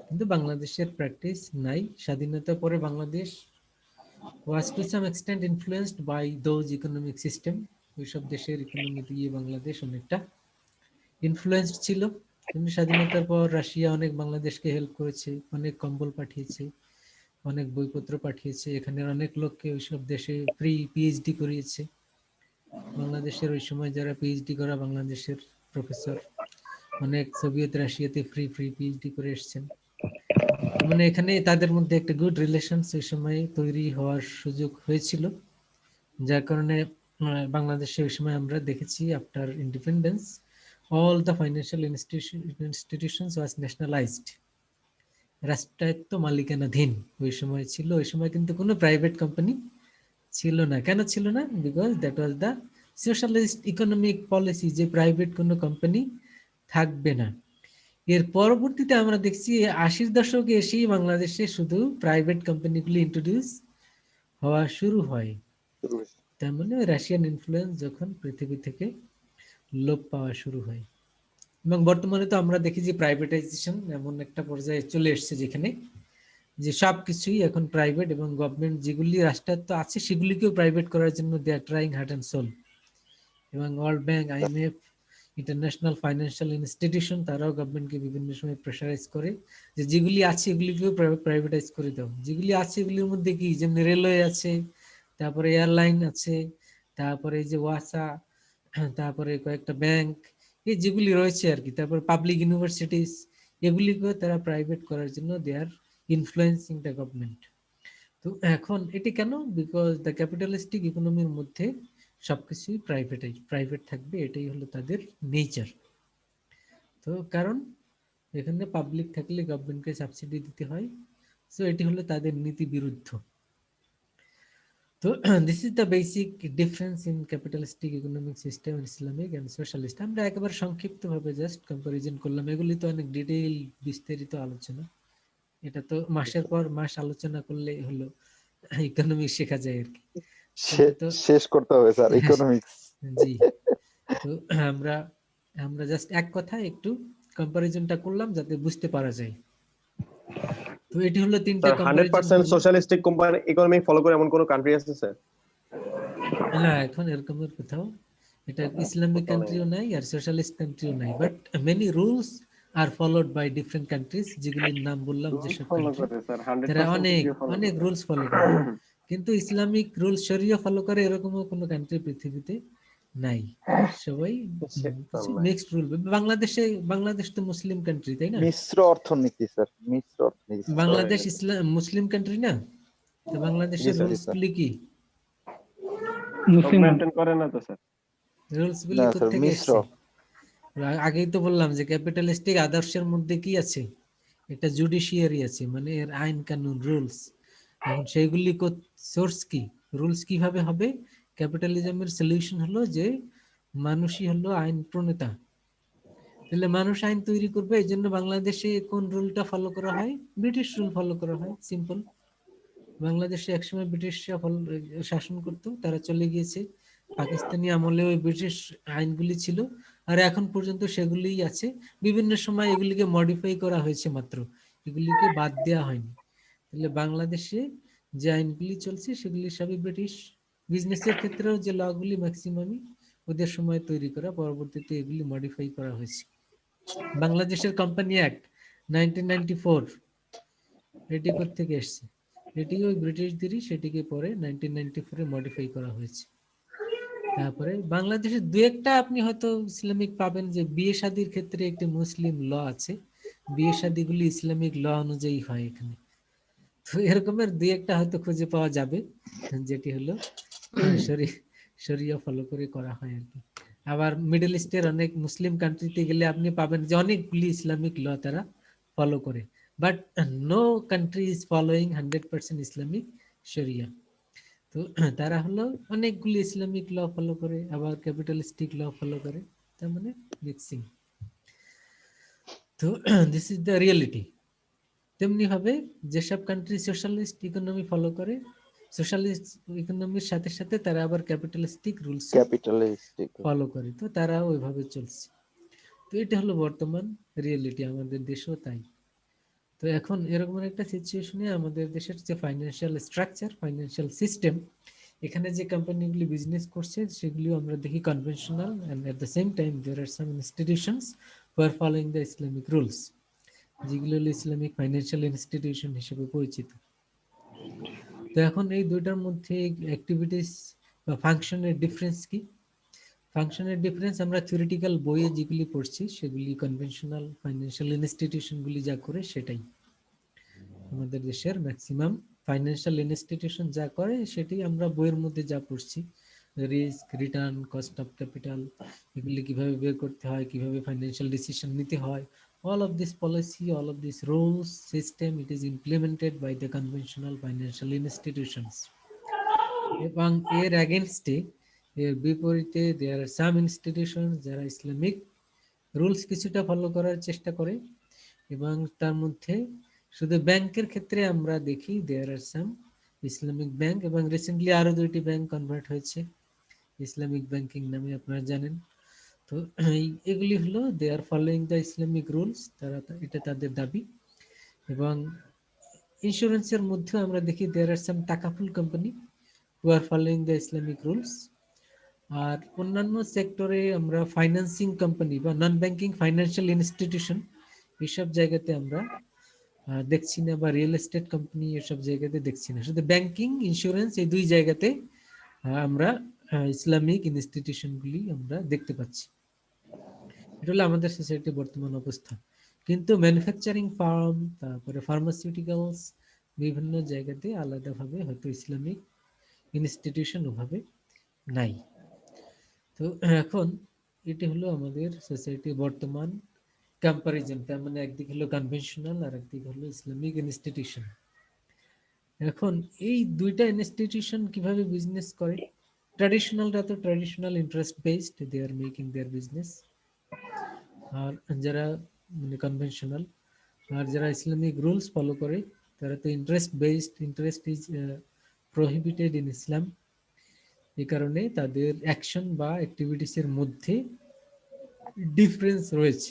কিন্তু বাংলাদেশের প্র্যাকটিস নাই। স্বাধীনতার পরে Bangladesh was to some extent influenced by those economic system, ওইসব দেশের ইকোনমি দিয়ে বাংলাদেশ অনেকটা ইনফ্লুয়েন্সড ছিল। কিন্তু স্বাধীনতার পর রাশিয়া অনেক বাংলাদেশকে হেল্প করেছে, অনেক কম্বল পাঠিয়েছে, অনেক বইপত্র পাঠিয়েছে, এখানের অনেক লোককে ওইসব দেশে ফ্রি পিএইচডি করিয়েছে। বাংলাদেশের ওই সময় যারা পিএইচডি করা বাংলাদেশের প্রফেসর, অনেক সোভিয়েত রাশিয়াতে ফ্রি পিএইচডি করে এসেছেন। মানে এখানে তাদের মধ্যে একটা গুড রিলেশন সেই সময় তৈরি হওয়ার সুযোগ হয়েছিল, যার কারণে বাংলাদেশে ওই সময় আমরা দেখেছি after independence all the financial institutions was nationalized, রাষ্ট্রায়ত্ত মালিকানাধীন ওই সময় ছিল। ওই সময় কিন্তু কোনো প্রাইভেট কোম্পানি ছিল না। কেন ছিল না? Because that was the socialist economic policy, যে প্রাইভেট কোনো কোম্পানি থাকবে না। এর পরবর্তীতে আমরা দেখছি 80-র দশকে এসেই বাংলাদেশে শুধু প্রাইভেট কোম্পানিগুলি ইন্ট্রোডিউস হওয়া শুরু হয়। তার মানে রাশিয়ান ইনফ্লুয়েন্স যখন পৃথিবী থেকে লোপ পাওয়া শুরু হয়, এবং বর্তমানে তো আমরা দেখি যে প্রাইভেটাইজেশন এমন একটা পর্যায়ে চলে এসছে যেখানে যে সবকিছুই এখন প্রাইভেট, এবং গভর্নমেন্ট যেগুলি রাষ্ট্রায়ত্ত আছে সেগুলিকেও প্রাইভেট করার জন্য they are trying heart and soul. এবং world bank, IMF, international financial institution, তারাও গভর্নমেন্টকে বিভিন্ন সময় প্রেশারাইজ করে যে যেগুলি আছে এগুলিকেও প্রাইভেটাইজ করে দাও। যেগুলি আছে এগুলির মধ্যে কি, যেমন রেলওয়ে আছে, তারপরে এয়ারলাইন আছে, তারপরে এই যে ওয়াসা, তারপরে কয়েকটা ব্যাংক, এই যেগুলি রয়েছে আর কি, তারপরে পাবলিক ইউনিভার্সিটিস, এগুলিকেও তারা প্রাইভেট করার জন্য they R influencing the government. তো এখন এটি কেন? বিকজ দ্য ক্যাপিটালিস্টিক ইকোনমির মধ্যে সবকিছুই প্রাইভেট থাকবে, এটাই হলো তাদের নেচার। তো কারণ এখানে পাবলিক থাকলে গভর্নমেন্টকে সাবসিডি দিতে হয়, সো এটি হলো তাদের নীতি বিরুদ্ধ। তো this is the basic difference in capitalistic economic system, Islamic and socialist. আমরা একেবারে সংক্ষিপ্ত ভাবে জাস্ট কম্পারিজন করলাম, এগুলি তো অনেক ডিটেইল বিস্তারিত আলোচনা, এটা তো মাসের পর মাস আলোচনা করলে হলো ইকোনমিক্স শেখা যায় আর কি। এটা তো শেষ করতে হবে স্যার ইকোনমিক্স। জি, তো আমরা আমরা জাস্ট এক কথা একটু কম্পারিজনটা করলাম যাতে বুঝতে পারা যায়। তো এটি হলো তিনটা sir comparison 100% socialistic company economy follow করে এমন কোন কান্ট্রি আছে স্যার? না, এখন এরকমের কোথাও, এটা ইসলামিক কান্ট্রিও নাই আর সোশ্যালিস্ট কান্ট্রিও নাই, but many rules are followed by different countries, যেগুলির নাম বললাম যেসব ফলো কান্ট্রি, করে স্যার তারা 100% অনেক কি ফলো অনেক করে? রুলস ফলো করে। কিন্তু ইসলামিক রুলস শরিয়া ফলো করে এরকমও কোনো কান্ট্রি পৃথিবীতে নাই। সবাই কিছু মিক্সড রুল। বাংলাদেশ তো মুসলিম কান্ট্রি, তাই না? মিশ্র অর্থনীতি স্যার, মিশ্র অর্থনীতি। বাংলাদেশ ইসলাম মুসলিম কান্ট্রি না, তো বাংলাদেশের জি স্যার, রুলস গুলি কি? সব মুসলিম মেইনটেইন করে না তো স্যার? রুলস গুলি না স্যার, কোত্থেকে মিশ্র। এসছে? আগেই তো বললাম যে ক্যাপিটালিস্টিক আদর্শের মধ্যে কি আছে, এটা জুডিশিয়ারি আছে, মানে এর আইন কানুন রুলস। এখন সেইগুলি সোর্স কি, রুলস কিভাবে হবে? ক্যাপিটালিজমের সলিউশন হলো যে মানুষই হলো আইন প্রণেতা। তাহলে মানুষ আইন তৈরি করবে, এই জন্য বাংলাদেশে কোন রুলটা ফলো করা হয়? ব্রিটিশ রুল ফলো করা হয়, সিম্পল। বাংলাদেশে একসময় ব্রিটিশরা শাসন করতো, তারা চলে গিয়েছে, পাকিস্তানি আমলে ওই ব্রিটিশ আইনগুলি ছিল, আর এখন পর্যন্ত সেগুলিই আছে। বিভিন্ন সময় এগুলিকে মডিফাই করা হয়েছে মাত্র, এগুলিকে বাদ দেওয়া হয়নি। তাহলে বাংলাদেশে যে আইনগুলি চলছে সেগুলি সবই ব্রিটিশ। বিজনেসের ক্ষেত্রেও যে লগুলি ম্যাক্সিমামই ওদের সময় তৈরি করা, পরবর্তীতে এগুলি মডিফাই করা হয়েছে। বাংলাদেশের কোম্পানি অ্যাক্ট 1994, এটি কোত্থেকে এসছে? এটি ওই ব্রিটিশদেরই, সেটিকে পরে 1994-এ মডিফাই করা হয়েছে। তারপরে বাংলাদেশে দু একটা আপনি হয়তো ইসলামিক পাবেন, যে বিয়ে শাদীর ক্ষেত্রে একটি মুসলিম ল আছে, বিয়ে শাদীগুলি ইসলামিক ল অনুযায়ী হয় এখানে। তো এরকমের দুই একটা হয়তো খুঁজে পাওয়া যাবে, যেটি হলো শরিয়া ফলো করে করা হয় আর কি। আবার মিডল ইস্টের অনেক মুসলিম কান্ট্রিতে গেলে আপনি পাবেন যে অনেকগুলি ইসলামিক ল তারা ফলো করে, but no country is following 100% Islamic শরিয়া। তো তারা হলো অনেকগুলি ইসলামিক ল ফলো করে, আবার ক্যাপিটালিস্টিক ল ফলো করে, তার মানে মিক্সিং। তো দিস ইজ দ্য রিয়েলিটি। তেমনি ভাবে যেসব কান্ট্রি সোশ্যালিস্ট ইকোনমি ফলো করে, সোশ্যালিস্ট ইকোনমির সাথে সাথে তারা আবার ক্যাপিটালিস্টিক রুলস ক্যাপিটালিস্টিক। ফলো করে, তো তারা ওইভাবে চলছে। তো এটা হলো বর্তমান রিয়েলিটি, আমাদের দেশও তাই। তো এখন এরকম একটা সিচুয়েশনে আমাদের দেশের যে ফাইন্যান্সিয়াল স্ট্রাকচার, ফাইন্যান্সিয়াল সিস্টেম, এখানে যে কোম্পানিগুলি বিজনেস করছে সেগুলিও আমরা দেখি conventional, and at the same time there are some institutions who are following the Islamic rules, যেগুলো হলো ইসলামিক ফাইন্যান্সিয়াল ইনস্টিটিউশন হিসেবে পরিচিত। তো এখন এই দুইটার মধ্যে অ্যাক্টিভিটিস বা ফাংশনের ডিফারেন্স কি? ফাংশনের ডিফারেন্স আমরা থিওরিটিক্যাল বইয়ে যেগুলি পড়ছি সেগুলি কনভেনশনাল ফাইন্যান্সিয়াল ইনস্টিটিউশনগুলি যা করে সেটাই। আমাদের দেশের ম্যাক্সিমাম ফাইন্যান্সিয়াল ইনস্টিটিউশন যা করে সেটাই আমরা বইয়ের মধ্যে যা পড়ছি, risk, return, cost of capital, এগুলি কিভাবে বের করতে হয়, কিভাবে ফাইন্যান্সিয়াল ডিসিশন নিতে হয়, all of this policy, all of this rules system, it is implemented by the conventional financial institutions. এবং এর এগেনস্টে, এর বিপরীতে there are some institutions যারা ইসলামিক রুলস কিছুটা ফলো করার চেষ্টা করে, এবং তার মধ্যে শুধু ব্যাংকের ক্ষেত্রে আমরা দেখি there are some Islamic bank, এবং রিসেন্টলি আরো দুইটি ব্যাংক কনভার্ট হয়েছে ইসলামিক ব্যাংকিং নামে, আপনারা জানেন। তো এগুলি হলো they are following the Islamic rules, তারা এটা তাদের দাবি। এবং ইন্স্যুরেন্সের মধ্যে আমরা দেখি there are some takaful company who are following the Islamic rules. আর অন্যান্য সেক্টরে আমরা ফাইন্যান্সিং কোম্পানি বা নন ব্যাংকিং ফাইন্যান্সিয়াল ইনস্টিটিউশন এইসব জায়গাতে আমরা দেখছি না, বা রিয়েল এস্টেট কোম্পানি এসব জায়গাতে দেখছি না, শুধু ব্যাংকিং, ইন্স্যুরেন্স, এই দুই জায়গাতে আমরা ইসলামিক ইনস্টিটিউশনগুলি আমরা দেখতে পাচ্ছি। এটা হলো আমাদের সোসাইটির বর্তমান অবস্থা। কিন্তু ম্যানুফ্যাকচারিং ফার্ম, তারপরে ফার্মাসিউটিক্যালস, বিভিন্ন জায়গাতে আলাদাভাবে হয়তো ইসলামিক ইনস্টিটিউশন ওভাবে নাই। তো এখন এটি হলো আমাদের সোসাইটির বর্তমান কম্পারিজন, তার মানে একদিক হলো কনভেনশনাল আর একদিক হলো ইসলামিক ইনস্টিটিউশন। এখন এই দুইটা ইনস্টিটিউশন কিভাবে বিজনেস করে? ট্র্যাডিশনালরা তো traditional interest based, they are making their business. আর যারা মানে কনভেনশনাল, আর যারা ইসলামিক রুলস ফলো করে তারা তো interest based. Interest is prohibited in Islam. এই কারণে তাদের অ্যাকশন বা অ্যাক্টিভিটিস এর মধ্যে ডিফারেন্স রয়েছে।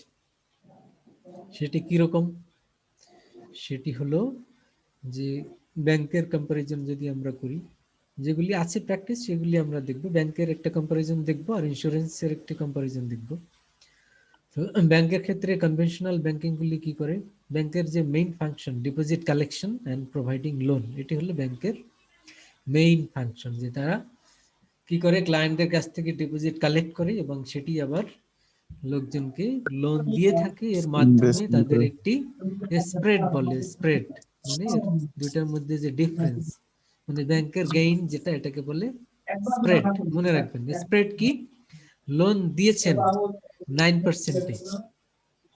সেটি কিরকম? সেটি হলো যে ব্যাংকের কম্পারিজন যদি আমরা করি, যেগুলি আছে প্র্যাকটিস সেগুলি আমরা দেখব। ব্যাংকের একটা কম্পারিজন দেখব আর ইন্স্যুরেন্সের একটা কম্পারিজন দেখব। তো ব্যাংকের ক্ষেত্রে কনভেনশনাল ব্যাংকিং গুলি কি করে? ব্যাংকের যে main function deposit collection and providing loan, এটি হলো ব্যাংকের মেইন ফাংশন। যে তারা কি করে? ক্লায়েন্টদের কাছ থেকে ডিপোজিট কালেক্ট করে এবং সেটি আবার লোকজনকে লোন দিয়ে থাকে। এর মাধ্যমে তাদের একটি স্প্রেড বলে, স্প্রেড মানে এর দুইটার মধ্যে যে ডিফারেন্স, মানে ব্যাংকের গেইন যেটা, এটাকে বলে স্প্রেড। মনে রাখবেন স্প্রেড কি? লোন দিয়েছেন 9%,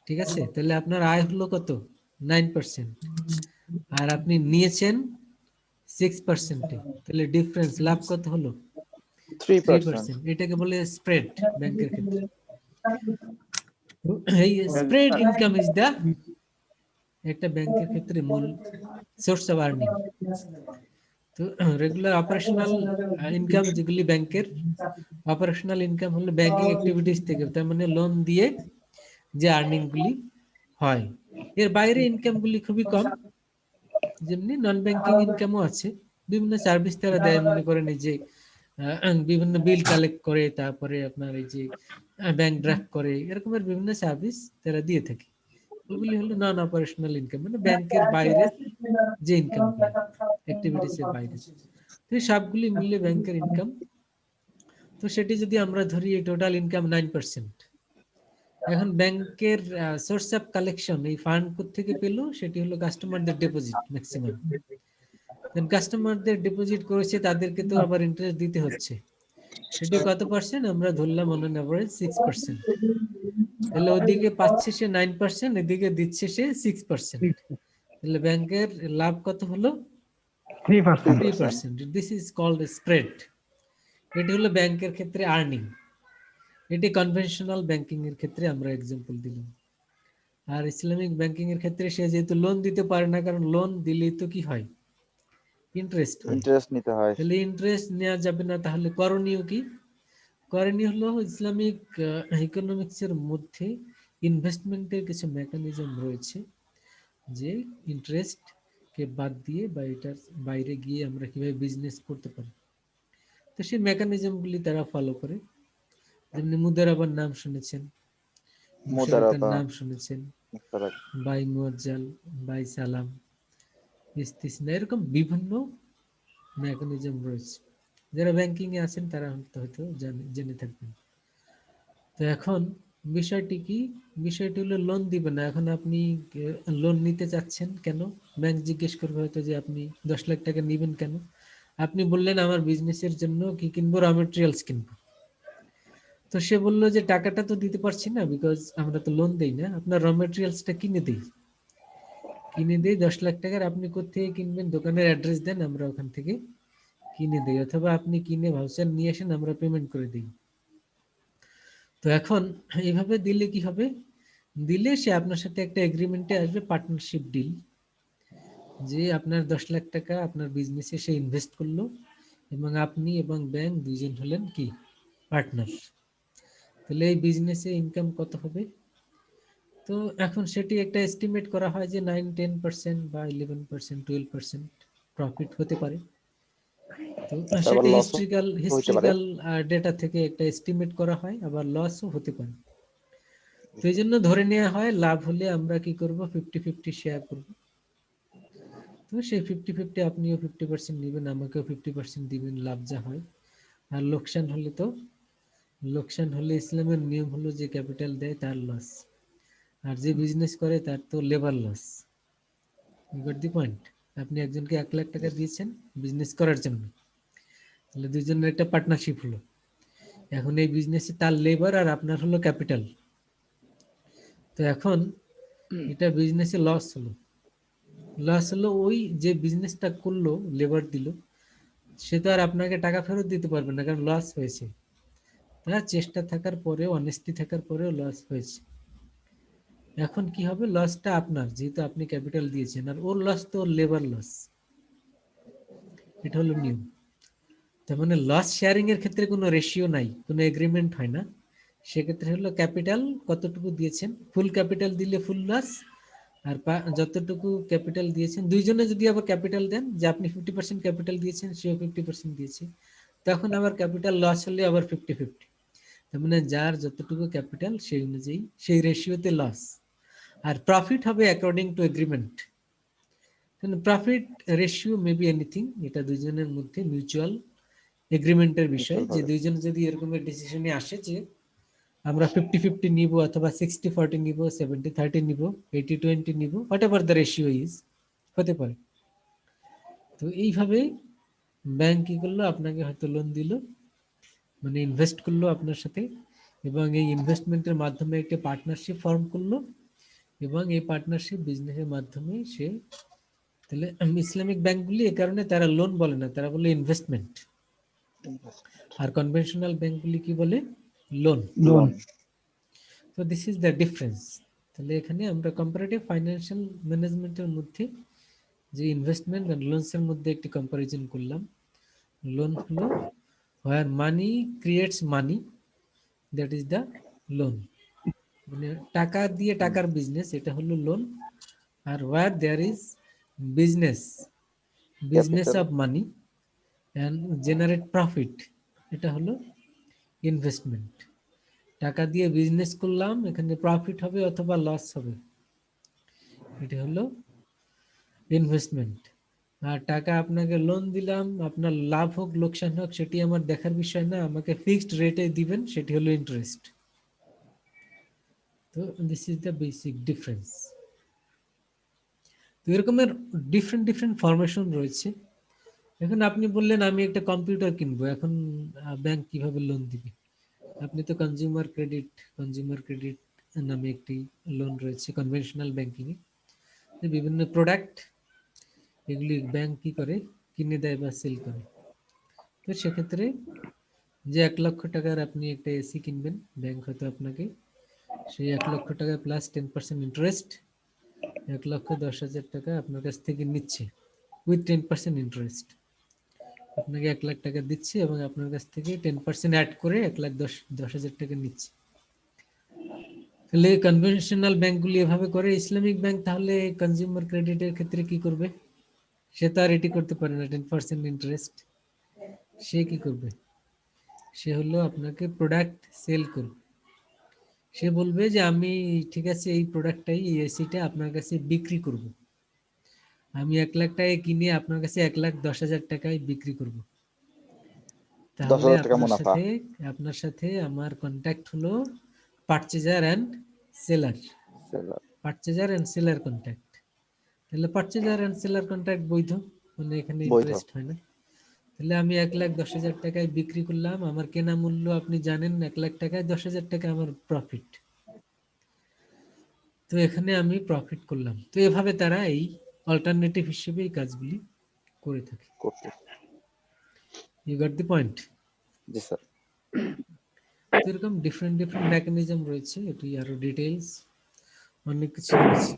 ঠিক আছে? তাহলে আপনার আয় হলো কত? 9%। আর আপনি নিয়েছেন 6%, তাহলে ডিফারেন্স লাভ কত হলো? 3%. 3%। এটাকে বলে স্প্রেড ব্যাংকের ক্ষেত্রে। এই স্প্রেড ইনকাম ইজ দা একটা ব্যাংকের ক্ষেত্রে মূল সোর্স অফ আর্নিং। তো রেগুলার অপারেশনাল ইনকাম যেগুলি ব্যাংকের অপারেশনাল ইনকাম হলো ব্যাংকিং অ্যাক্টিভিটিস থেকে, তার মানে লোন দিয়ে যে আর্নিং গুলি হয়। এর বাইরে ইনকাম গুলি খুবই কম। যেমনি নন ব্যাংকিং ইনকামও আছে, বিভিন্ন সার্ভিস তারা দেয়। মনে করেন এই যে বিভিন্ন বিল কালেক্ট করে, তারপরে আপনার এই যে ব্যাংক ড্রাফট করে, এরকমের বিভিন্ন সার্ভিস তারা দিয়ে থাকে। ওগুলি হলো নন অপারেশনাল ইনকাম, মানে ব্যাংকের বাইরে যে ইনকাম গুলি, অ্যাক্টিভিটিস এর বাইরে। তো এই সবগুলি মিলে ব্যাংকের ইনকাম। তো সেটি যদি আমরা ধরি টোটাল ইনকাম 9%। এখন ব্যাংকের সোর্স অফ কালেকশন, এই ফান্ড থেকে পেলো, সেটি হলো কাস্টমারদের ডিপোজিট ম্যাক্সিমাম। দেন কাস্টমারদের ডিপোজিট করেছে, তাদেরকে তো আবার ইন্টারেস্ট দিতে হচ্ছে। সেটি কত পার্সেন্ট? আমরা ধরলাম অন অ্যান এভারেজ 6%। তাহলে ওদিকে পাচ্ছে সে 9%, এদিকে দিচ্ছে সে 6%। তাহলে ব্যাংকের লাভ কত হলো? 3%। This is called spread. এটি হলো ব্যাংকের ক্ষেত্রে আর্নিং। এটি কনভেনশনাল ব্যাংকিং এর ক্ষেত্রে আমরা এক্সাম্পল দিলাম। আর ইসলামিক ব্যাংকিং এর ক্ষেত্রে সে যেহেতু লোন দিতে পারে না, কারণ লোন দিলেই তো কি হয়? ইন্টারেস্ট হয়। ইন্টারেস্ট নিতে হয়। তাহলে ইন্টারেস্ট নেওয়া যাবে না। তাহলে করণীয় কি? করণীয় হলো ইসলামিক ইকোনমিক্স এর মধ্যে ইনভেস্টমেন্টের কিছু মেকানিজম রয়েছে, যে ইন্টারেস্ট কে বাদ দিয়ে বা এটার বাইরে গিয়ে আমরা কিভাবে বিজনেস করতে পারি। তো সেই মেকানিজম গুলি তারা ফলো করে। যেমনি মুদারাবার নাম শুনেছেন, মুশারাকার মুদারাবা, নাম শুনেছেন, মুশতারাক। বাই মুয়াজ্জাল, বাই সালাম, ইস্তিসনা, এরকম বিভিন্ন মেকানিজম রয়েছে। যারা ব্যাংকিং এ আছেন তারা হয়তো জেনে থাকবেন। তো এখন বিষয়টি কি? বিষয়টি হলো লোন দিবে না। এখন আপনি লোন নিতে চাচ্ছেন কেন? ব্যাংক জিজ্ঞেস করবে হয়তো যে আপনি 10 লাখ টাকা নিবেন কেন? আপনি বললেন আমার বিজনেসের জন্য কি কিনবো? র মেটেরিয়ালস কিনবো। তো সে বললো যে টাকাটা তো দিতে পারছি না, বিকজ আমরা তো লোন দেই না। আপনার র মেটেরিয়ালসটা কিনে দিই, 10 লাখ টাকার। আপনি কোথেকে কিনবেন? দোকানের অ্যাড্রেস দেন, আমরা ওখান থেকে কিনে দিই, অথবা আপনি কিনে ভাউচার নিয়ে আসেন, আমরা পেমেন্ট করে দিই। তো এখন এইভাবে দিলে কি হবে? দিলে সে আপনার সাথে একটা এগ্রিমেন্টে আসবে, পার্টনারশিপ ডিল, যে আপনার 10 লাখ টাকা আপনার বিজনেসে সে ইনভেস্ট করলো এবং আপনি এবং ব্যাংক দুইজন হলেন কি? পার্টনার। তাহলে এই বিজনেসে ইনকাম কত হবে? তো এখন সেটি একটা এস্টিমেট করা হয় যে 9-10% বা 11% 12% প্রফিট হতে পারে। তো আবার সেটা লস হইতে পারে। হিস্ট্রিক্যাল ডেটা থেকে একটা এস্টিমেট করা হয়, আবার লসও হতে পারে। তো এই জন্য ধরে নেওয়া হয় লাভ হলে আমরা কি করব? 50-50 শেয়ার করব। তো সেই 50-50 আপনিও 50% নেবেন, আমাকেও 50% দিবেন, লাভ যা হয়। আর লোকসান হলে ইসলামের নিয়ম হলো যে ক্যাপিটাল দেয় তার লস, আর যে বিজনেস করে তার তো labour loss. You got the point? আপনি একজনকে 1 লাখ টাকা দিয়েছেন বিজনেস করার জন্য, তাহলে দুইজনের একটা পার্টনারশিপ হলো। এখন এই বিজনেসে তার লেবার আর আপনার হলো ক্যাপিটাল। তো এখন এটা বিজনেসে লস হলো, লস হলো ওই যে বিজনেসটা করলো, লেবার দিল, সে তো আর আপনাকে টাকা ফেরত দিতে পারবে না, কারণ লস হয়েছে। তার চেষ্টা থাকার পরেও, অনেস্টি থাকার পরেও লস হয়েছে। এখন কি হবে, লসটা আপনার, যেহেতু আপনি ক্যাপিটাল দিয়েছেন, আর ওর লস তো ওর লেবার লস। এটা হলো নিয়ম। তার মানে লস শেয়ারিং এর ক্ষেত্রে কোনো রেশিও নাই, কোনো এগ্রিমেন্ট হয় না। সেক্ষেত্রে হলো ক্যাপিটাল কতটুকু দিয়েছেন, ফুল ক্যাপিটাল দিলে ফুল লস, আর যতটুকু ক্যাপিটাল দিয়েছেন, দুইজনে যদি আবার ক্যাপিটাল দেন, যে আপনি 50% ক্যাপিটাল দিয়েছেন, সেও 50% দিয়েছে, তখন আবার ক্যাপিটাল লস হলে আবার 50-50। তার মানে যার যতটুকু ক্যাপিটাল সেই অনুযায়ী, সেই রেশিওতে লস। আর প্রফিট হবে according to agreement. Profit ratio may be anything, এটা দুইজনের মধ্যে মিউচুয়াল এগ্রিমেন্টের বিষয়, যে দুইজন যদি এরকমের ডিসিশনে আসে যে আমরা 50-50 নিব, অথবা 60-40 নিব, 70-30 নিব, 80-20 নিব, what ever the ratio is, হতে পারে। তো এইভাবে ব্যাংক কি করলো, আপনাকে হয়তো লোন দিল, মানে ইনভেস্ট করলো আপনার সাথে, এবং এই ইনভেস্টমেন্টের মাধ্যমে একটা পার্টনারশিপ ফর্ম করলো, এবং এই পার্টনারশিপ বিজনেসের মাধ্যমে সে, তাহলে ইসলামিক ব্যাংকগুলি এ কারণে তারা লোন বলে না, তারা বলে ইনভেস্টমেন্ট। আর কনভেনশনাল ব্যাংকগুলি কি বলে, লোন। লোন। তো দিস ইজ দ্য ডিফারেন্স। তাহলে এখানে আমরা কম্পারেটিভ ফাইন্যান্সিয়াল ম্যানেজমেন্টের মধ্যে যে ইনভেস্টমেন্ট আর লোনস এর মধ্যে একটি কম্পারিজন করলাম। লোন হলো where money creates money, that is the loan. মানে টাকা দিয়ে টাকার বিজনেস, এটা হলো লোন। আর where there is business, business of money and generate profit, এটা হলো ইনভেস্টমেন্ট। টাকা দিয়ে বিজনেস করলাম, এখানে প্রফিট হবে অথবা লস হবে, এটা হলো ইনভেস্টমেন্ট। আর টাকা আপনাকে লোন দিলাম, আপনার লাভ হোক লোকসান হোক সেটি আমার দেখার বিষয় না, আমাকে ফিক্সড রেটে দিবেন, সেটি হলো ইন্টারেস্ট। তো this is the basic difference. তো এরকমের ডিফারেন্ট ডিফারেন্ট ফরমেশন রয়েছে। এখন আপনি বললেন আমি একটা কম্পিউটার কিনবো, এখন ব্যাংক কিভাবে লোন দিবে? আপনি তো কনজিউমার ক্রেডিট নামে একটি লোন রয়েছে কনভেনশনাল ব্যাংকিং এ, বিভিন্ন প্রোডাক্ট এগুলি ব্যাংক কি করে, কিনে দেয় বা সেল করে। তো সেক্ষেত্রে যে 1 লক্ষ টাকার আপনি একটা এসি কিনবেন, ব্যাংক হয়তো আপনাকে সেই 1 লক্ষ টাকা প্লাস 10% ইন্টারেস্ট, 1,10,000 টাকা আপনার কাছ থেকে নিচ্ছে উইথ 10% ইন্টারেস্ট। আপনাকে 1 লাখ টাকা দিচ্ছে এবং আপনার কাছ থেকে 10% অ্যাড করে 1,10,000 টাকা নিচ্ছে। তাহলে কনভেনশনাল ব্যাংকগুলি এভাবে করে। ইসলামিক ব্যাংক তাহলে কনজিউমার ক্রেডিটের ক্ষেত্রে কি করবে? সে তো আর এটি করতে পারে না 10% ইন্টারেস্ট। সে কি করবে? সে হলো আপনাকে প্রোডাক্ট সেল করবে। সে বলবে যে আমি ঠিক আছে এই প্রোডাক্টটাই, এই এসিটা আপনার কাছে বিক্রি করব, আমি 1 লাখ টাকায় কিনে আপনার কাছে 1,10,000 টাকায় বিক্রি করব। তাহলে 10,000 টাকা মুনাফা। আপনার সাথে আমার কন্ট্যাক্ট হলো purchaser and seller, purchaser and seller contact. তাহলে পারচেজার অ্যান্ড সেলার কন্ট্রাক্ট বৈধ, মানে এখানে বৈধ। ইন্টারেস্ট হয় না। তাহলে আমি 1,10,000 টাকায় বিক্রি করলাম, আমার কেনা মূল্য আপনি জানেন 1 লাখ টাকায়, 10,000 টাকা আমার প্রফিট। তো এখানে আমি প্রফিট করলাম। তো এভাবে তারা এই অল্টারনেটিভ হিসেবে এই কাজগুলি করে থাকে। You got the point? জি স্যার। তো এরকম ডিফারেন্ট ডিফারেন্ট মেকানিজম রয়েছে, এটি আরো ডিটেইলস অনেক কিছু রয়েছে।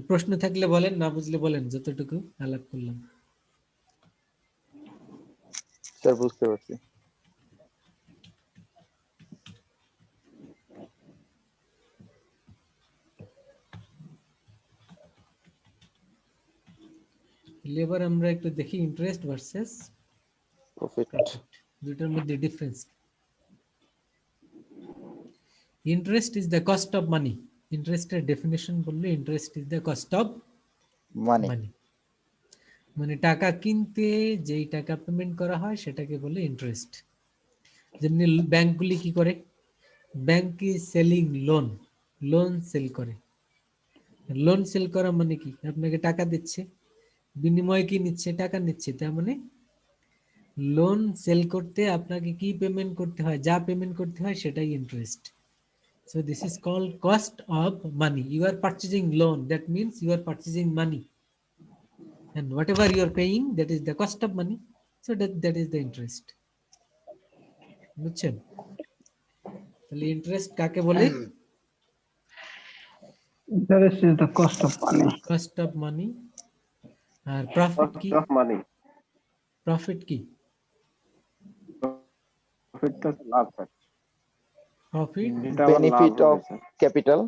প্রশ্ন থাকলে বলেন, না বুঝলে বলেন, যতটুকু আলাপ করলাম। স্যার বুঝতে পারছি। এবার আমরা একটু দেখি ইন্টারেস্ট ভার্সেস প্রফিট। দুটার মধ্যে difference. Interest is the cost of money. ইন্টারেস্টের ডেফিনেশন বললে interest is the cost of money. Money, মানে টাকা কিনতে যেই টাকা পেমেন্ট করা হয় সেটাকে বলে ইন্টারেস্ট। যেমনি ব্যাংকগুলি কি করে, bank is selling loan, loan sale করে। লোন সেল করা মানে কি, আপনাকে টাকা দিচ্ছে, বিনিময়ে কি নিচ্ছে, টাকা নিচ্ছে। তার মানে লোন সেল করতে আপনাকে কি পেমেন্ট করতে হয়, যা পেমেন্ট করতে হয় সেটাই interest. So this is called cost of money. You are purchasing loan. That means you are purchasing money. and whatever you are paying, that is the cost of money, so that is the interest. বুঝছেন? তাহলে interest কাকে বলে? Interest is the cost of money. Cost of money. আর profit কি? Cost of money, profit কি? Profit তো লাভ sir, profit যেটা আমার লাভ Benefit হবে of sir. capital.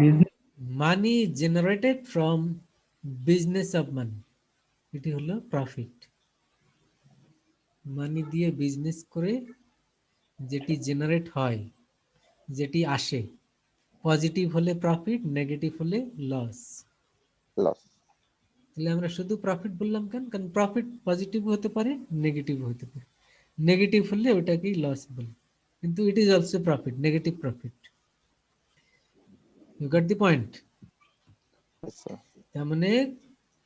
Business money generated from business of money, এটি হলো প্রফিট। মানি দিয়ে বিজনেস করে যেটি জেনারেট হয়, যেটি আসে, পজিটিভ হলে প্রফিট, নেগেটিভ হলে লস। Loss. তাহলে আমরা শুধু প্রফিট বললাম কেন? কারণ প্রফিট পজিটিভ হতে পারে, নেগেটিভ হতে পারে। নেগেটিভ হলে ওটাকেই লস বলে, কিন্তু it is also profit, negative profit. You got the point? Yes, sir. তার মানে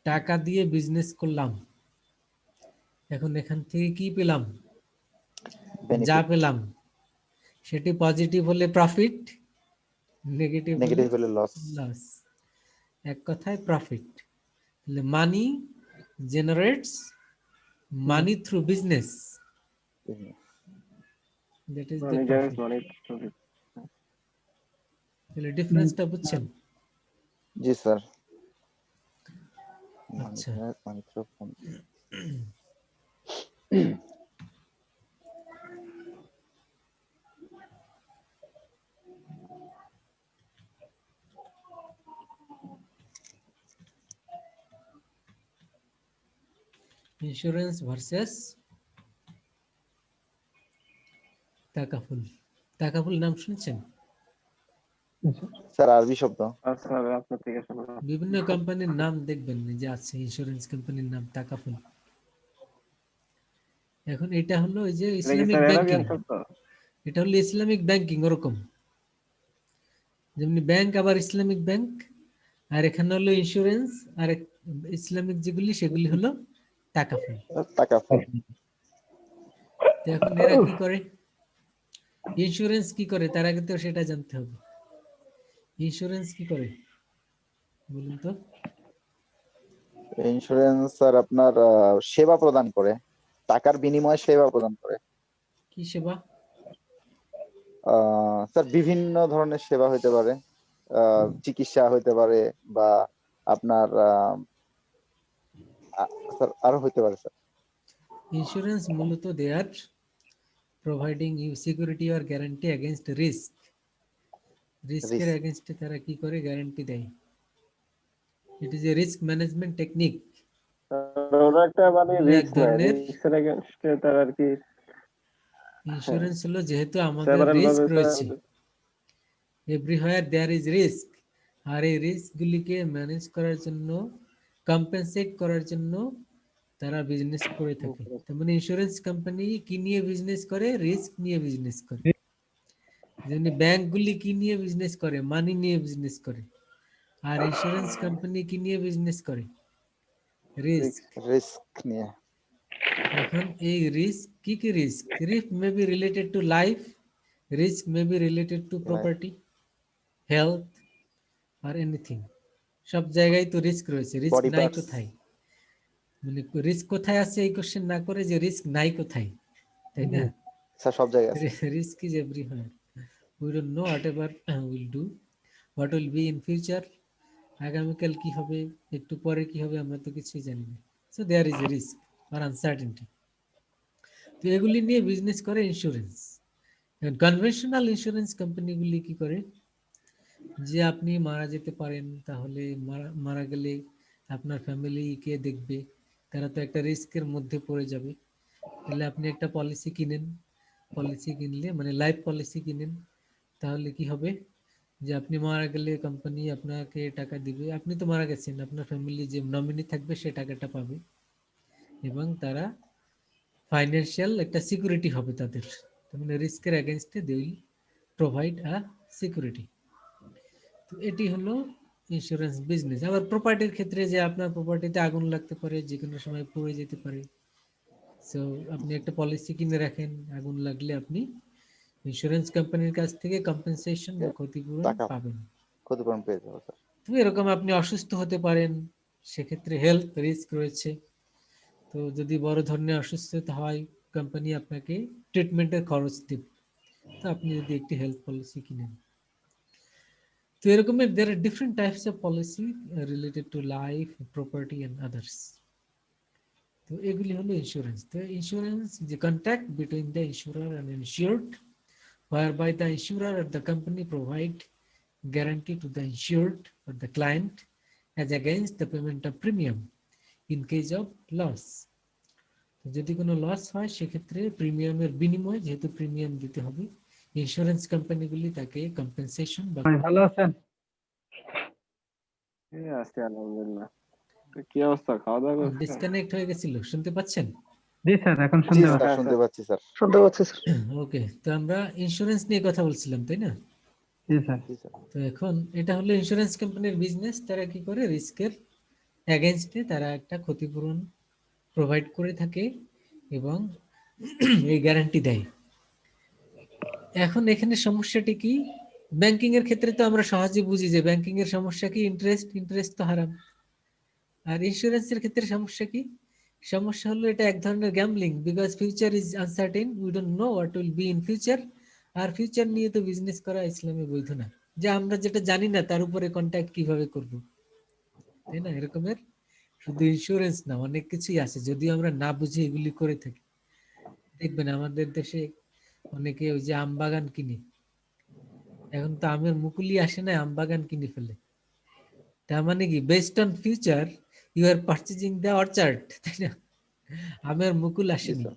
টাকা দিয়ে বিজনেস করলাম, এখন এখান থেকে কি পেলাম? যা Benefit. পেলাম সেটি পজিটিভ হলে প্রফিট, নেগেটিভ হলে Negative হলে loss. লস। এক কথায় প্রফিট। তাহলে money generates money through business, that is the money generate profit. Money profit. তাহলে ডিফারেন্সটা বুঝছেন? জি স্যার। আচ্ছা। Insurance versus takaful. তাকাফুল নাম শুনছেন? স্যার আরবি শব্দ। আচ্ছা আপনার থেকে শুনলাম। বিভিন্ন কোম্পানির নাম দেখবেন যে আছে, ইন্স্যুরেন্স কোম্পানির নাম তাকাফুল। এখন এটা হলো ওই যে ইসলামিক ব্যাংকিং, এটা হলো ইসলামিক ব্যাংকিং ওরকম, যেমনি ব্যাংক আবার ইসলামিক ব্যাংক, আর এখানে হলো ইন্স্যুরেন্স, আর ইসলামিক যেগুলি সেগুলি হলো তাকাফুল। তাকাফুল। তো এখন এরা কি করে, ইন্স্যুরেন্স কি করে তার আগে তো সেটা জানতে হবে। ইন্স্যুরেন্স কি করে বলুন তো? ইন্স্যুরেন্স স্যার আপনার সেবা প্রদান করে, টাকার বিনিময়ে সেবা প্রদান করে। কি সেবা? স্যার বিভিন্ন ধরনের সেবা হইতে পারে, চিকিৎসা হইতে পারে, বা আপনার স্যার আরো হইতে পারে স্যার। ইন্স্যুরেন্স মূলত they are providing you security or guarantee against risk. রিস্কের এগেইনস্টে তারা কি করে গ্যারান্টি দেয়। It is a risk management technique. ওরা একটা মানে এক রিস্ক নেয়, ধরনের রিস্কের এগেইনস্টে তারা আর কি ইন্স্যুরেন্স হলো, যেহেতু আমাদের সেভারাল রিস্ক ভাবে রয়েছে, এভরিহোয়ার দেয়ার ইজ রিস্ক, আর এই রিস্ক গুলিকে ম্যানেজ করার জন্য, কম্পেনসেট করার জন্য তারা বিজনেস করে থাকে। তার মানে ইন্স্যুরেন্স কোম্পানি কি নিয়ে বিজনেস করে? রিস্ক নিয়ে বিজনেস করে। যেমনি ব্যাংকগুলি কি নিয়ে বিজনেস করে? মানি নিয়ে বিজনেস করে। আর ইন্স্যুরেন্স কোম্পানি কি নিয়ে বিজনেস করে? রিস্ক। রিস্ক নিয়ে। এখন এই রিস্ক কি কি risk? Risk may be related to life, risk may be related to property, health or anything. সব জায়গায় তো রিস্ক রয়েছে, রিস্ক বডি নাই পার্টস। কোথায়? মানে রিস্ক কোথায় আছে এই কোশ্চেন না করে যে রিস্ক নাই কোথায়, তাই না? স্যার সব জায়গায় আছে। Risk is everywhere. We don't know what ever will do, what will be in future. আগামীকাল কি হবে, একটু পরে কি হবে, আমরা তো কিছুই জানি না। So there is a risk আর আনসার্টেনটি। তো এগুলি নিয়ে বিজনেস করে ইন্স্যুরেন্স। কনভেনশনাল ইন্স্যুরেন্স কোম্পানিগুলি কি করে, যে আপনি মারা যেতে পারেন, তাহলে মারা গেলে আপনার ফ্যামিলি কে দেখবে? তারা তো একটা রিস্কের মধ্যে পড়ে যাবে। তাহলে আপনি একটা পলিসি কিনেন, পলিসি কিনলে মানে লাইফ পলিসি কিনেন, তাহলে কি হবে যে আপনি মারা গেলে কোম্পানি আপনাকে টাকা দিবে। আপনি তো মারা গেছেন, আপনার ফ্যামিলি যে নমিনি থাকবে সে টাকাটা পাবে, এবং তারা ফাইন্যান্সিয়াল একটা সিকিউরিটি হবে তাদের। তার মানে রিস্কের এগেইনস্টে they will provide a security. তো এটি হলো ইন্স্যুরেন্স বিজনেস। আবার প্রপার্টির ক্ষেত্রে, যে আপনার প্রপার্টিতে আগুন লাগতে পারে, যে কোনো সময় পড়ে যেতে পারে, সো আপনি একটা পলিসি কিনে রাখেন, আগুন লাগলে আপনি ইন্স্যুরেন্স কোম্পানির কাছ থেকে কম্পেনসেশন বা ক্ষতিপূরণ টাকা পাবেন। ক্ষতিপূরণ পেয়ে যাবো স্যার। তো এরকম আপনি অসুস্থ হতে পারেন, সেক্ষেত্রে হেলথ রিস্ক রয়েছে। তো যদি বড় ধরনের অসুস্থতা হয়, কোম্পানি আপনাকে ট্রিটমেন্টের খরচ দেবে, তো আপনি যদি একটি হেলথ পলিসি কিনেন। তো এরকমের there are different types of policy related to life, property and others. তো এগুলি হলো ইন্স্যুরেন্স। তো ইন্স্যুরেন্স যে contract between the ইন্স্যুরার and insured, whereby the insurer or the company provide guarantee to the insured or the client as against the payment of premium in case of loss. যদি কোনো loss হয় সেক্ষেত্রে প্রিমিয়ামের বিনিময়ে, যেহেতু premium দিতে হবে, insurance কোম্পানিগুলি তাকে compensation বা ভাই ভালো আছেন? এই আছি আলহামদুলিল্লাহ। তো কি অবস্থা, খাওয়া দাওয়া করছেন? ডিসকানেক্ট হয়ে গেছিল, শুনতে পাচ্ছেন? জি স্যার, এখন জি শুনতে স্যার, পাচ্ছি। শুনতে পাচ্ছি স্যার। শুনতে পাচ্ছি স্যার। ওকে, তো আমরা ইন্স্যুরেন্স নিয়ে কথা বলছিলাম, তাই না? জি স্যার। জি স্যার। তো এখন এটা হলো ইন্স্যুরেন্স কোম্পানির বিজনেস। তারা কি করে, রিস্কের এগেইনস্টে তারা একটা ক্ষতিপূরণ প্রোভাইড করে থাকে এবং এই গ্যারান্টি দেয়। এখন এখানে সমস্যাটি কি, ব্যাংকিং এর ক্ষেত্রে তো আমরা সহজে বুঝি যে ব্যাংকিং এর সমস্যা কি, ইন্টারেস্ট তো হারাম। আর ইন্স্যুরেন্সের ক্ষেত্রে সমস্যা কি, সমস্যা হলো এটা এক ধরনের gambling, because future is uncertain, we don't know what will be in future. আর ফিউচার নিয়ে তো বিজনেস করা ইসলামে বৈধ না, যে আমরা যেটা জানি না তার উপরে কন্ট্যাক্ট কিভাবে করব, তাই না? এরকমের শুধু ইন্স্যুরেন্স না, অনেক কিছুই আছে, যদিও আমরা না বুঝে এগুলি করে থাকি। দেখবেন আমাদের দেশে অনেকে ওই যে আম বাগান কিনে, এখন তো আমের মুকুলি আসে না, আম বাগান কিনে ফেলে। তার মানে কি, based on future you are purchasing the orchard, তাই না? আমের মুকুল জি আসেনি, স্যার।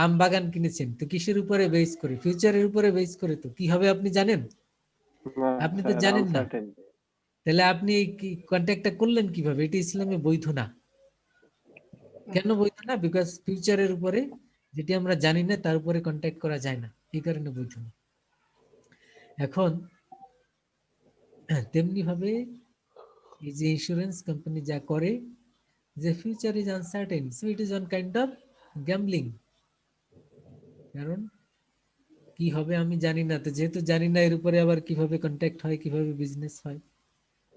আম বাগান কিনেছেন, তো কিসের উপরে বেস করে? ফিউচারের উপরে বেস করে। তো কি হবে আপনি জানেন? না আপনি তো স্যার, জানেন না, আনসার্টেন। তাহলে আপনি এই কন্ট্যাক্টটা করলেন কিভাবে? এটা ইসলামে বৈধ না। কেন বৈধ না? বিকজ ফিউচারের উপরে, যেটি আমরা জানি না তার উপরে কন্ট্যাক্ট করা যায় না, এই কারণে বৈধ না। এখন তেমনি ভাবে এই যে ইন্স্যুরেন্স কোম্পানি যা করে, যে future is uncertain, so it is one kind of gambling. কারণ কি হবে আমি জানি না, তো যেহেতু জানি না এর উপরে আবার কিভাবে কন্ট্যাক্ট হয়, কিভাবে বিজনেস হয়,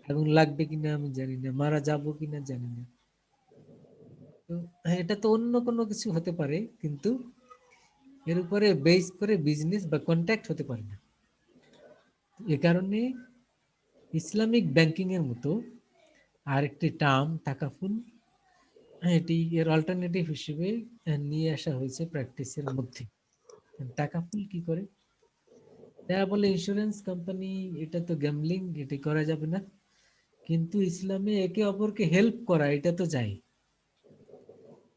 আগুন লাগবে কিনা আমি জানি না, মারা যাবো কিনা জানি না। তো এটা তো অন্য কোনো কিছু হতে পারে, কিন্তু এর উপরে বেস করে বিজনেস বা কন্ট্যাক্ট হতে পারে না। এ কারণে ইসলামিক ব্যাংকিং এর মতো আরেকটি টার্ম তাকাফুল, এটি এর অল্টারনেটিভ হিসেবে নিয়ে আসা হয়েছে প্র্যাকটিসের মধ্যে। তাকাফুল কি করে? তারা বলে ইন্স্যুরেন্স কোম্পানি এটা তো গ্যাম্বলিং, এটা করা যাবে না, কিন্তু ইসলামে একে অপরকে হেল্প করা এটা তো যায়,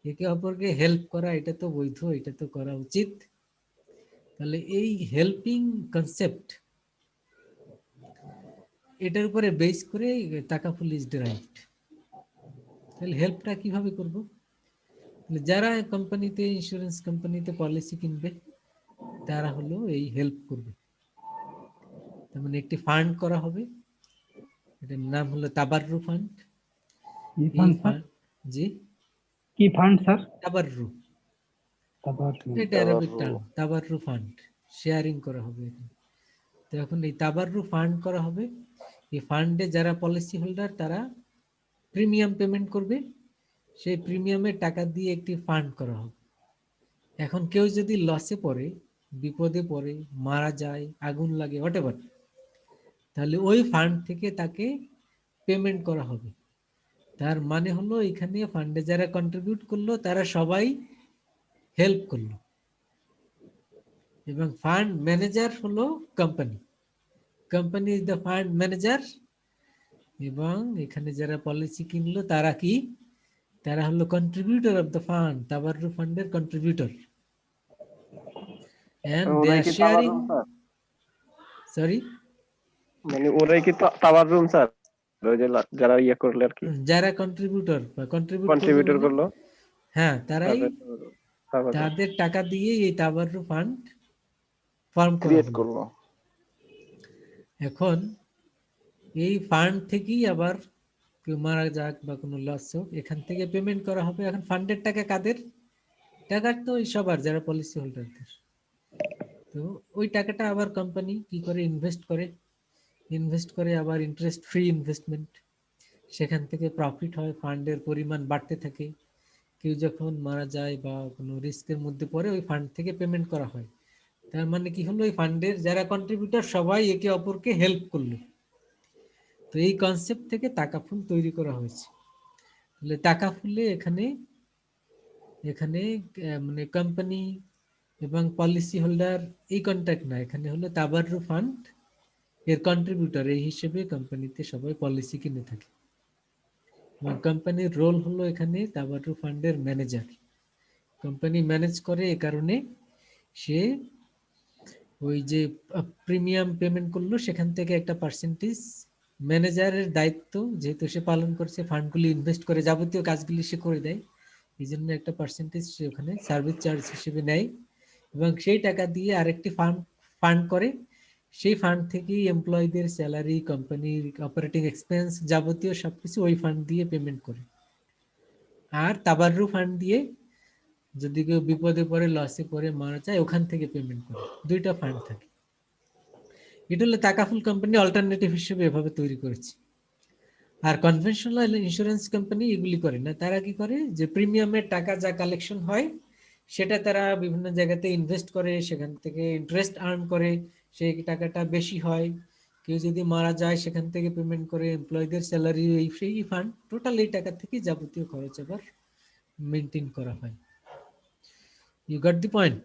একে অপরকে হেল্প করা এটা তো বৈধ, এটা তো করা উচিত। তাহলে এই হেল্পিং কনসেপ্ট, এটার উপরে বেস করে তাকাফুল ইজ ডিরাইভড। তাহলে হেল্পটা কিভাবে করব? যারা কোম্পানিতে, ইন্স্যুরেন্স কোম্পানিতে পলিসি কিনবে, তারা হলো এই হেল্প করবে। তার মানে একটি ফান্ড করা হবে, এটার নাম হলো তাবাররু ফান্ড। কি এই ফান্ড স্যার? ফান্ড, জি, কি ফান্ড স্যার? তাবাররু, তারপর এটা অ্যারাবিক টার্ম, তাবাররু ফান্ড, শেয়ারিং করা হবে এখানে। তো এখন এই তাবাররু ফান্ড করা হবে, এই ফান্ডে যারা পলিসি হোল্ডার তারা প্রিমিয়াম পেমেন্ট করবে, সেই প্রিমিয়ামের টাকা দিয়ে একটি ফান্ড করা হবে। এখন কেউ যদি লসে পড়ে, বিপদে পড়ে, মারা যায়, আগুন লাগে, হোয়াটএভার, তাহলে ওই ফান্ড থেকে তাকে পেমেন্ট করা হবে। তার মানে হলো এখানে ফান্ডে যারা কন্ট্রিবিউট করলো তারা সবাই হেল্প করলো, এবং ফান্ড ম্যানেজার হলো company, company is the fund manager. এবং এখানে যারা পলিসি কিনলো তারা কি, তারা হলো কন্ট্রিবিউটর অফ দ্য ফান্ড, তাবাররু ফান্ডের কন্ট্রিবিউটর, এন্ড দে ওরাই আর কি শেয়ারিং। তাবাররুম স্যার? সরি, মানে ওরাই কি তাবাররুম স্যার? ওই যে যারা ইয়ে করলে আর কি, যারা কন্ট্রিবিউটর বা কন্ট্রিবিউট করলো কন্ট্রিবিউটর মানে, করলো, হ্যাঁ তারাই, তাদের তাবাররুম। তাদের টাকা দিয়ে এই তাবাররু ফান্ড ফর্ম করা ক্রিয়েট হলো। করলো। এখন এই ফান্ড থেকেই আবার কেউ মারা যাক বা কোনো লস হোক, এখান থেকে পেমেন্ট করা হবে। এখন ফান্ডের টাকা কাদের? টাকা তো ওই সবার, যারা পলিসি হোল্ডারদের। তো ওই টাকাটা আবার কোম্পানি কি করে, ইনভেস্ট করে, ইনভেস্ট করে আবার ইন্টারেস্ট ফ্রি ইনভেস্টমেন্ট, সেখান থেকে প্রফিট হয়, ফান্ডের পরিমাণ বাড়তে থাকে। কেউ যখন মারা যায় বা কোনো রিস্কের মধ্যে পড়ে ওই ফান্ড থেকে পেমেন্ট করা হয়। তার মানে কি হলো, ওই ফান্ডের যারা কন্ট্রিবিউটর সবাই একে অপরকে হেল্প করলো। তো এই কনসেপ্ট থেকে টাকা ফুল তৈরি করা হয়েছে। তাহলে টাকা ফুলে এখানে এখানে মানে কোম্পানি এবং পলিসি হোল্ডার এই কন্ট্যাক্ট না, এখানে হলো তাবাররু ফান্ড এর কন্ট্রিবিউটর এই হিসেবে কোম্পানিতে সবাই পলিসি কিনে থাকে। এবং কোম্পানির রোল হলো এখানে তাবাররু ফান্ডের ম্যানেজার। কোম্পানি ম্যানেজ করে, এ কারণে সে ওই যে প্রিমিয়াম পেমেন্ট করলো সেখান থেকে একটা পার্সেন্টেজ ম্যানেজারের দায়িত্ব, যেহেতু সে পালন করছে, ফান্ডগুলি ইনভেস্ট করে, যাবতীয় কাজগুলি সে করে দেয়, এই জন্য একটা পার্সেন্টেজ সে ওখানে সার্ভিস চার্জ হিসেবে নেয়। এবং সেই টাকা দিয়ে আরেকটি ফান্ড করে, সেই ফান্ড থেকেই এমপ্লয়ীদের স্যালারি, কোম্পানির অপারেটিং এক্সপেন্স, যাবতীয় সবকিছু ওই ফান্ড দিয়ে পেমেন্ট করে। আর তাবাররু ফান্ড দিয়ে যদি কেউ বিপদে পড়ে, লসে পড়ে, মারা যায়, ওখান থেকে পেমেন্ট করে। দুইটা ফান্ড থাকে। এটা হলো তাকাফুল কোম্পানি অল্টারনেটিভ হিসেবে এভাবে তৈরি করেছে। আর কনভেনশনাল ইন্স্যুরেন্স কোম্পানি এগুলি করে না। তারা কি করে, যে প্রিমিয়ামের টাকা যা কালেকশন হয় সেটা তারা বিভিন্ন জায়গাতে ইনভেস্ট করে, সেখান থেকে ইন্টারেস্ট আর্ন করে, সেই টাকাটা বেশি হয়। কেউ যদি মারা যায় সেখান থেকে পেমেন্ট করে, এমপ্লয়ীদের স্যালারি, এই ফ্রি ফান্ড, টোটাল এই টাকা থেকে যাবতীয় খরচ আবার মেনটেন করা হয়। You got the point?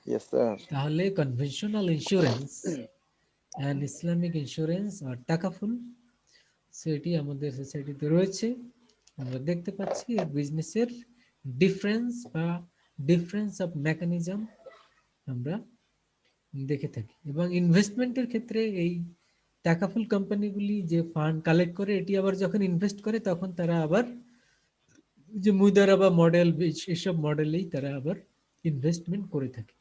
Yes sir. তাহলে conventional insurance and Islamic insurance আর টাকাফুল, সেটি আমাদের সোসাইটিতে রয়েছে। আমরা দেখতে পাচ্ছি এর বিজনেসের ডিফারেন্স বা ডিফারেন্স অফ মেকানিজম আমরা দেখে থাকি। এবং ইনভেস্টমেন্টের ক্ষেত্রে এই টাকাফুল কোম্পানিগুলি যে ফান্ড কালেক্ট করে, এটি আবার যখন ইনভেস্ট করে তখন তারা আবার যে মুদারাবা মডেল, এসব মডেলেই তারা আবার ইনভেস্টমেন্ট করে থাকে।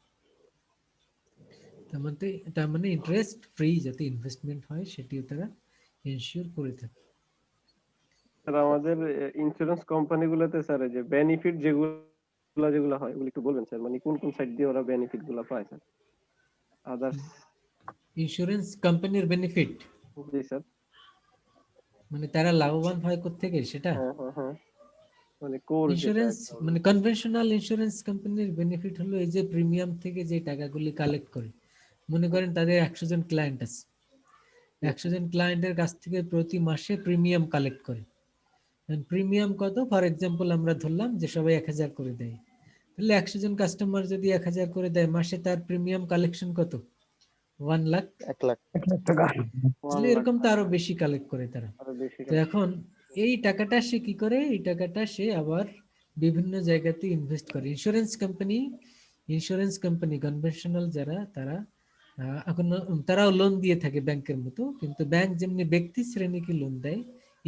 তার মানে ইন্টারেস্ট ফ্রি যাতে ইনভেস্টমেন্ট হয় সেটিও তারা এনশিওর করে থাকে। স্যার আমাদের ইন্স্যুরেন্স কোম্পানিগুলোতে স্যার যে বেনিফিট যেগুলো হয় ওগুলো একটু বলবেন স্যার, মানে কোন কোন সাইড দিয়ে ওরা বেনিফিট গুলো পায় স্যার? আদার্স। ইন্স্যুরেন্স কোম্পানির বেনিফিট জি স্যার। মানে তারা লাভবান হয় কোত্থেকে সেটা? হ্যাঁ হ্যাঁ হ্যাঁ, মানে কোর ইন্স্যুরেন্স মানে কনভেনশনাল ইন্স্যুরেন্স কোম্পানির বেনিফিট হলো এই যে প্রিমিয়াম থেকে যে টাকাগুলি কালেক্ট করে। মনে করেন তাদের 100 জন ক্লায়েন্ট আছে, 100 জন ক্লায়েন্টের কাছ থেকে প্রতি মাসে প্রিমিয়াম কালেক্ট করে। প্রিমিয়াম কত? ফর এক্সাম্পল আমরা ধরলাম যে সবাই 1000 করে দেয়, তাহলে 100 জন কাস্টমার যদি 1000 করে দেয়, মাসে তার প্রিমিয়াম কালেকশন কত? 1 লাখ। 1 লাখ। 1 লাখ টাকা। তাহলে এরকম তো আরো বেশি কালেক্ট করে তারা। আরো বেশি। তো এখন এই টাকাটা সে কি করে, এই টাকাটা সে আবার বিভিন্ন জায়গাতে ইনভেস্ট করে। ইন্স্যুরেন্স কোম্পানি কনভেনশনাল যারা, তারা এখন তারাও লোন দিয়ে থাকে ব্যাংকের মতো, কিন্তু ব্যাংক যেমনি ব্যক্তি শ্রেণীকে লোন দেয়,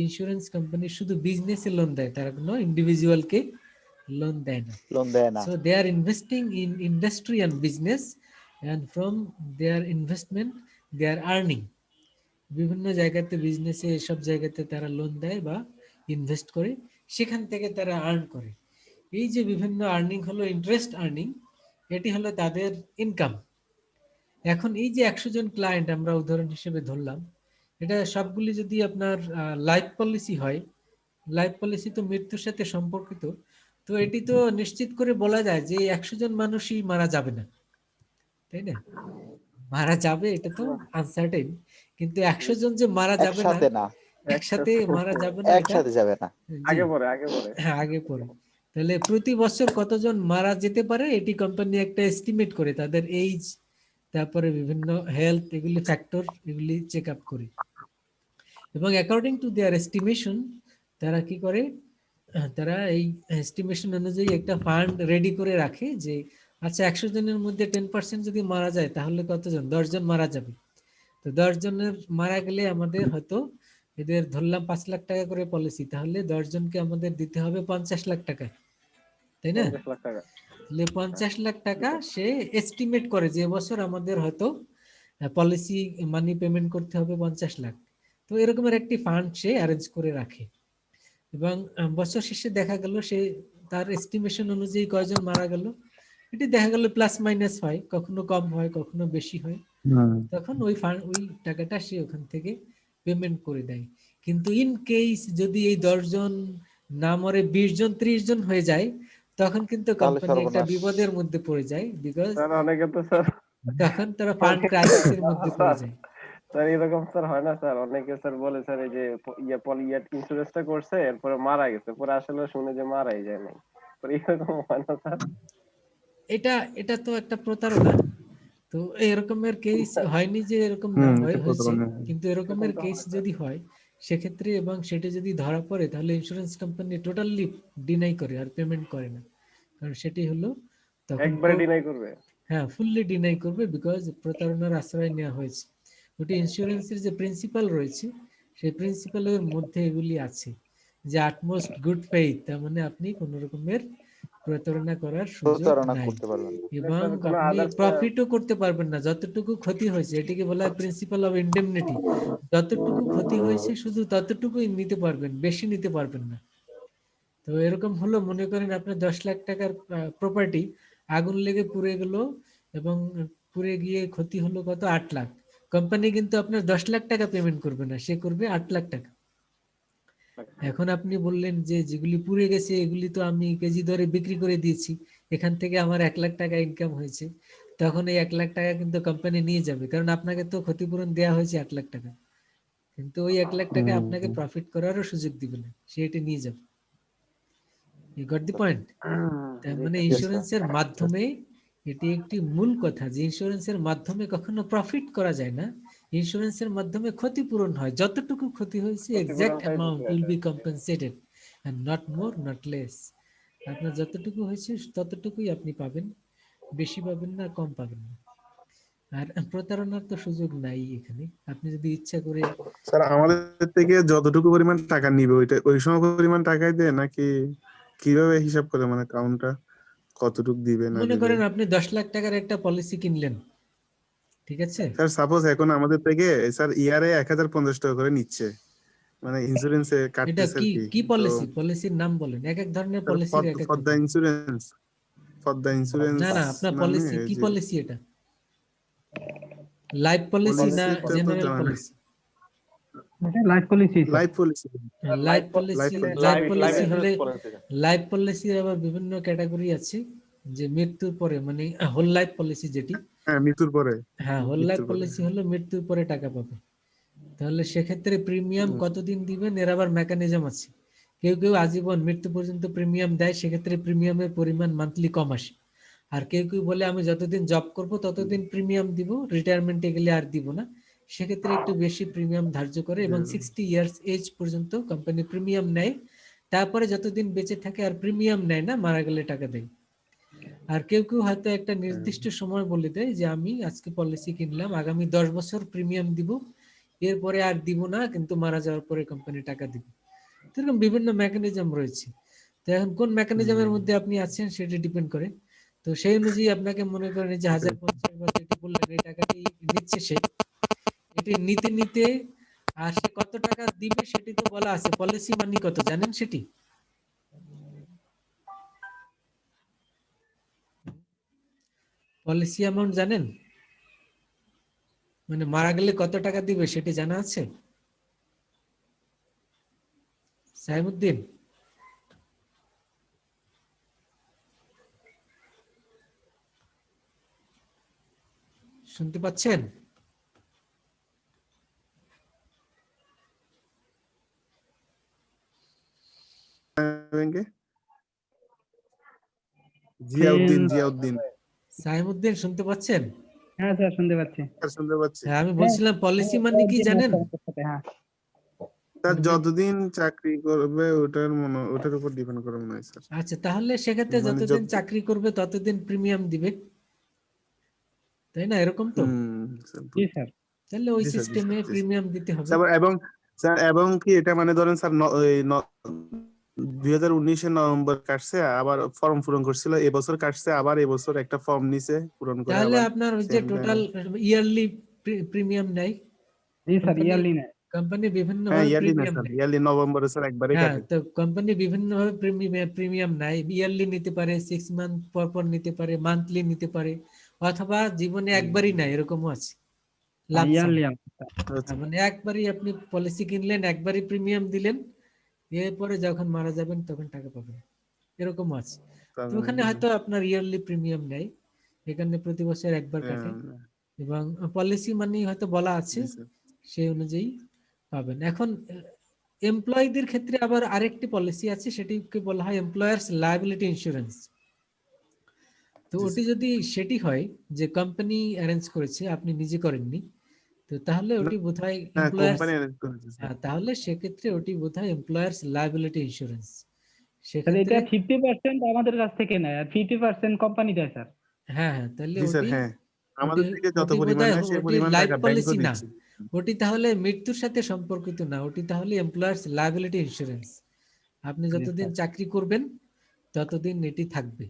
ইন্স্যুরেন্স কোম্পানি শুধু বিজনেসে লোন দেয়, তারা কোনো ইন্ডিভিজুয়ালকে লোন দেয় না। লোন দেয় না। So they are investing in industry and business, and from their investment they are earning. বিভিন্ন জায়গাতে বিজনেসে, এসব জায়গাতে তারা লোন দেয় বা ইনভেস্ট করে, সেখান থেকে তারা আর্ন করে। এই যে বিভিন্ন আর্নিং হলো ইন্টারেস্ট আর্নিং, এটি হলো তাদের ইনকাম। এখন এই যে 100 জন ক্লায়েন্ট আমরা উদাহরণ হিসেবে ধরলাম, এটা সবগুলি যদি আপনার লাইফ পলিসি হয়, লাইফ পলিসি তো মৃত্যুর সাথে সম্পর্কিত, তো এটি তো নিশ্চিত করে বলা যায় যে 100 জন মানুষই মারা যাবে না, তাই না? মারা যাবে এটা তো আনসার্টেন, কিন্তু 100 জন যে মারা যাবে না, একসাথে না। একসাথে মারা যাবে না, এটা একসাথে যাবে না। আগে পরে আগে পরে। হ্যাঁ আগে পরে। তাহলে প্রতি বছর কতজন মারা যেতে পারে এটি কোম্পানি একটা এস্টিমেট করে, তাদের এইজ, তারপরে বিভিন্ন হেলথ, এগুলি ফ্যাক্টর, এগুলি চেক আপ করে। এবং অ্যাকর্ডিং টু দেয়ার এস্টিমেশন তারা কি করে, তারা এই এস্টিমেশন অনুযায়ী একটা ফান্ড রেডি করে রাখে যে আচ্ছা 100 জনের মধ্যে 10% যদি মারা যায় তাহলে কতজন? 10 জন মারা যাবে। তো 10 জনের মারা গেলে আমাদের হয়তো এদের ধরলাম 5 লাখ টাকা করে পলিসি, তাহলে 10 জনকে আমাদের দিতে হবে 50 লাখ টাকা, তাই না? 50 লাখ টাকা। তাহলে 50 লাখ টাকা সে এস্টিমেট করে যে বছর আমাদের হয়তো পলিসি মানি পেমেন্ট করতে হবে 50 লাখ। তো এরকমের একটি ফান্ড সে অ্যারেঞ্জ করে রাখে। এবং বছর শেষে দেখা গেল সে তার এস্টিমেশন অনুযায়ী কয়জন মারা গেল, এটি দেখা গেল প্লাস মাইনাস হয়, কখনো কম হয়, কখনো বেশি হয়। তখন ওই টাকাটা সে ওখান থেকে পেমেন্ট করে দেয়। কিন্তু ইন কেস যদি এই 10 জন না মরে 20 জন 30 জন হয়ে যায়, তখন কিন্তু তাহলে কোম্পানি একটা সর্বনাশ। বিপদের মধ্যে পড়ে যায়, বিকজ স্যার অনেকে তো স্যার তখন তারা ফান্ড ক্রাইসিসের মধ্যে পড়ে যায়। স্যার এরকম স্যার হয় না স্যার, অনেকে স্যার বলে স্যার এই যে ইন্স্যুরেন্সটা করছে এরপরে মারা গেছে, পরে আসলে শুনে যে মারাই যায় নাই, পরে এরকম হয় না স্যার? এটা এটা তো একটা প্রতারণা। তো এরকমের কেস হয়নি যে এরকম না এটা হয়েছে, প্রতারণা। কিন্তু এরকমের কেস যদি হয় সেক্ষেত্রে এবং সেটা যদি ধরা পড়ে, তাহলে ইন্স্যুরেন্স কোম্পানি টোটালি ডিনাই করে আর পেমেন্ট করে না। কারণ সেটি হলো তখন একবারে ডিনাই করবে? হ্যাঁ, ফুললি ডিনাই করবে, বিকজ প্রতারণার আশ্রয় নেওয়া হয়েছে। ওটি ইন্স্যুরেন্সের যে প্রিন্সিপাল রয়েছে, সেই প্রিন্সিপালের মধ্যে এগুলি আছে যে আটমোস্ট গুড ফেইথ, তার মানে আপনি কোন রকমের প্রতারণা করার সুযোগ প্রতারণা নাই, করতে পারবেন না। এবং স্যার কোনো আপনি আদার্স প্রফিটও করতে পারবেন না। যতটুকু ক্ষতি হয়েছে, এটিকে বলা হয় প্রিন্সিপাল অফ ইন্ডেমনিটি, যতটুকু ক্ষতি হয়েছে শুধু ততটুকুই নিতে পারবেন, বেশি নিতে পারবেন না। তো এরকম হলো, মনে করেন আপনার 10 লাখ টাকার প্রপার্টি আগুন লেগে পুড়ে গেল, এবং পুড়ে গিয়ে ক্ষতি হলো কত, 8 লাখ। কোম্পানি কিন্তু আপনার 10 লাখ টাকা পেমেন্ট করবে না, সে করবে 8 লাখ টাকা। এখন আপনি বললেন যে যেগুলি পুড়ে গেছে এগুলি তো আমি কেজি দরে বিক্রি করে দিয়েছি, এখান থেকে আমার 1 লাখ টাকা ইনকাম হয়েছে, তখন এই 1 লাখ টাকা কিন্তু কোম্পানি নিয়ে যাবে, কারণ আপনাকে তো ক্ষতিপূরণ দেওয়া হয়েছে 8 লাখ টাকা। কিন্তু ওই 1 লাখ টাকা আপনাকে প্রফিট করারও সুযোগ দিবে না, সে এটি নিয়ে যাবে। You got the point? তার মানে ইন্স্যুরেন্সের মাধ্যমে, এটি একটি মূল কথা যে ইন্স্যুরেন্সের মাধ্যমে কখনো প্রফিট করা যায় না, ইন্স্যুরেন্সের মাধ্যমে ক্ষতিপূরণ হয়। যতটুকু ক্ষতি হয়েছে exact amount will be compensated, and not more not less. আপনার যতটুকু হয়েছে ততটুকুই আপনি পাবেন, বেশি পাবেন না, কম পাবেন না। আর প্রতারণার তো সুযোগ নাই এখানে। আপনি যদি ইচ্ছা করে, স্যার আমাদের থেকে যতটুকু পরিমাণ টাকা নিবে ওইটা ওই সময় পরিমাণ টাকাই দেয় নাকি কিভাবে হিসাব করে, মানে কাউন্টটা কতটুকু দিবে না মনে দিবে? করেন আপনি 10 লাখ টাকার একটা পলিসি কিনলেন, ঠিক আছে? স্যার সাপোজ এখন আমাদের থেকে স্যার ইয়ারে 1050 টাকা করে নিচ্ছে, মানে ইন্স্যুরেন্সে এটা কাটতেছে আর কি কি। কি তো পলিসি? পলিসির নাম বলেন, এক এক ধরনের পলিসির এক এক ফর দ্য রকম। ইন্স্যুরেন্স, ফর দ্য ইন্স্যুরেন্স না না, আপনার নামে পলিসি এই কি যে পলিসি? এটা লাইফ পলিসি না পলিসিটা তো জেনারেল জানা নেই। পলিসি? এটা life policy sir. Life policy. Life policy, policy। Life policy হলে, লাইফ পলিসির আবার বিভিন্ন ক্যাটাগরি আছে, যে মৃত্যুর পরে, মানে হোল লাইফ পলিসি যেটি, হ্যাঁ মৃত্যুর পরে। হ্যাঁ হোল লাইফ মৃত্যুর পরে। পলিসি হলো মৃত্যুর পরে টাকা পাবে। তাহলে সেক্ষেত্রে প্রিমিয়াম কতদিন দিবেন এর আবার মেকানিজম আছে। কেউ কেউ আজীবন মৃত্যু পর্যন্ত প্রিমিয়াম দেয়, সেক্ষেত্রে প্রিমিয়ামের পরিমাণ মান্থলি কম আসে। আর কেউ কেউ বলে আমি যতদিন জব করব ততদিন প্রিমিয়াম দিব, রিটায়ারমেন্টে গেলে আর দিব না, সেক্ষেত্রে একটু বেশি প্রিমিয়াম ধার্য করে, এবং 60 ইয়ার্স এজ পর্যন্ত কোম্পানি প্রিমিয়াম নেয়, তারপরে যতদিন বেঁচে থাকে আর প্রিমিয়াম নেয় না, মারা গেলে টাকা দেয়। আর কেউ কেউ হয়তো একটা নির্দিষ্ট সময় বলে দেয় যে আমি আজকে পলিসি কিনলাম, আগামী 10 বছর প্রিমিয়াম দিব, এরপরে আর দিব না, কিন্তু মারা যাওয়ার পরে কোম্পানি টাকা দিবে। এরকম বিভিন্ন মেকানিজম রয়েছে। তো এখন কোন মেকানিজমের মধ্যে আপনি আছেন সেটা ডিপেন্ড করে। তো সেই অনুযায়ী আপনাকে মনে করেন যে 1050 বা যেটি বললেন এই টাকাটি নিচ্ছে সে, এটি নিতে নিতে আর সে কত টাকা দিবে সেটি তো বলা আছে। পলিসি মানি কত জানেন সেটি? পলিসি অ্যামাউন্ট জানেন? মানে মারা গেলে কত টাকা দিবে সেটি জানা আছে? সাইমুদ্দিন, শুনতে পাচ্ছেন? ব্যাংকে জিয়াউদ্দিন, জিয়াউদ্দিন সাইমুদ্দিন শুনতে পাচ্ছেন? হ্যাঁ স্যার শুনতে পাচ্ছি। স্যার শুনতে পাচ্ছি। হ্যাঁ, আমি বলছিলাম পলিসি মানে কি জানেন? হ্যাঁ স্যার মানে যতদিন চাকরি করবে ওটার উপর ডিপেন্ড করে মনে হয় স্যার। আচ্ছা, তাহলে সেক্ষেত্রে মানে যতদিন চাকরি করবে ততদিন প্রিমিয়াম দিবে, তাই না? এরকম তো। স্যার জি স্যার। তাহলে ওই জি স্যার, জি সিস্টেমে স্যার, জি স্যার। প্রিমিয়াম দিতে হবে। স্যার এবং স্যার এবং কি এটা মানে ধরেন স্যার 2019-এর নভেম্বর কাটছে, আবার ফর্ম পূরণ করছিল, এবছর কাটছে, আবার এবছর একটা ফর্ম নিছে পূরণ করে, তাহলে আবার আপনার ওই যে সেম টোটাল টাইমে। ইয়ারলি প্রিমিয়াম নেয় জি স্যার, কোম্পানি। ইয়ারলি নেয়। কোম্পানি বিভিন্ন হ্যাঁ ভাবে ইয়ারলি না প্রিমিয়াম স্যার, নেয়। ইয়ারলি নভেম্বরে স্যার একবারই হ্যাঁ, কাটে। তো কোম্পানি বিভিন্ন ভাবে প্রিমিয়াম নেয়, ইয়ারলি নিতে পারে, 6 মান্থ পর পর নিতে পারে, মান্থলি নিতে পারে, অথবা জীবনে একবারই নেয়, এরকমও আছে। লামসাম। ইয়ারলি আচ্ছা, মানে একবারই আপনি পলিসি কিনলেন, একবারই প্রিমিয়াম দিলেন, এরপরে যখন মারা যাবেন তখন টাকা পাবেন, এরকম আছে। তো ওখানে হয়তো আপনার ইয়ারলি প্রিমিয়াম নেয়, এখানে প্রতি বছর একবার কাটে, এবং পলিসি মানি হয়তো বলা আছে, জি স্যার। সেই অনুযায়ী পাবেন। এখন এমপ্লয়ীদের ক্ষেত্রে আবার আরেকটি পলিসি আছে, সেটিকে বলা হয় এমপ্লয়ার্স লায়াবিলিটি ইন্স্যুরেন্স। তো জি ওটি যদি সেটি হয় যে কোম্পানি অ্যারেঞ্জ করেছে, আপনি নিজে করেননি, তো তাহলে ওটি বোধহয় হ্যাঁ, এমপ্লয়ার্স, কোম্পানি অ্যারেঞ্জ করেছে স্যার। তাহলে সেক্ষেত্রে ওটি বোধহয় এমপ্লয়ার্স লায়াবিলিটি ইন্স্যুরেন্স। তাহলে এটা সেক্ষেত্রে 50% আমাদের কাছ থেকে নেয় আর 50% কোম্পানি দেয় স্যার। হ্যাঁ হ্যাঁ, তাহলে জি স্যার, ওটি, হ্যাঁ, ওটি আমাদের থেকে যত ওটি পরিমাণ বোধহয় নেয় সেই ওটি পরিমাণ লাইফ টাকা ব্যাংকও পলিসি না, দিচ্ছে। ওটি তাহলে মৃত্যুর সাথে সম্পর্কিত না, ওটি তাহলে এমপ্লয়ার্স লায়াবিলিটি ইন্স্যুরেন্স। আপনি জি, যতদিন স্যার। চাকরি করবেন ততদিন এটি থাকবে,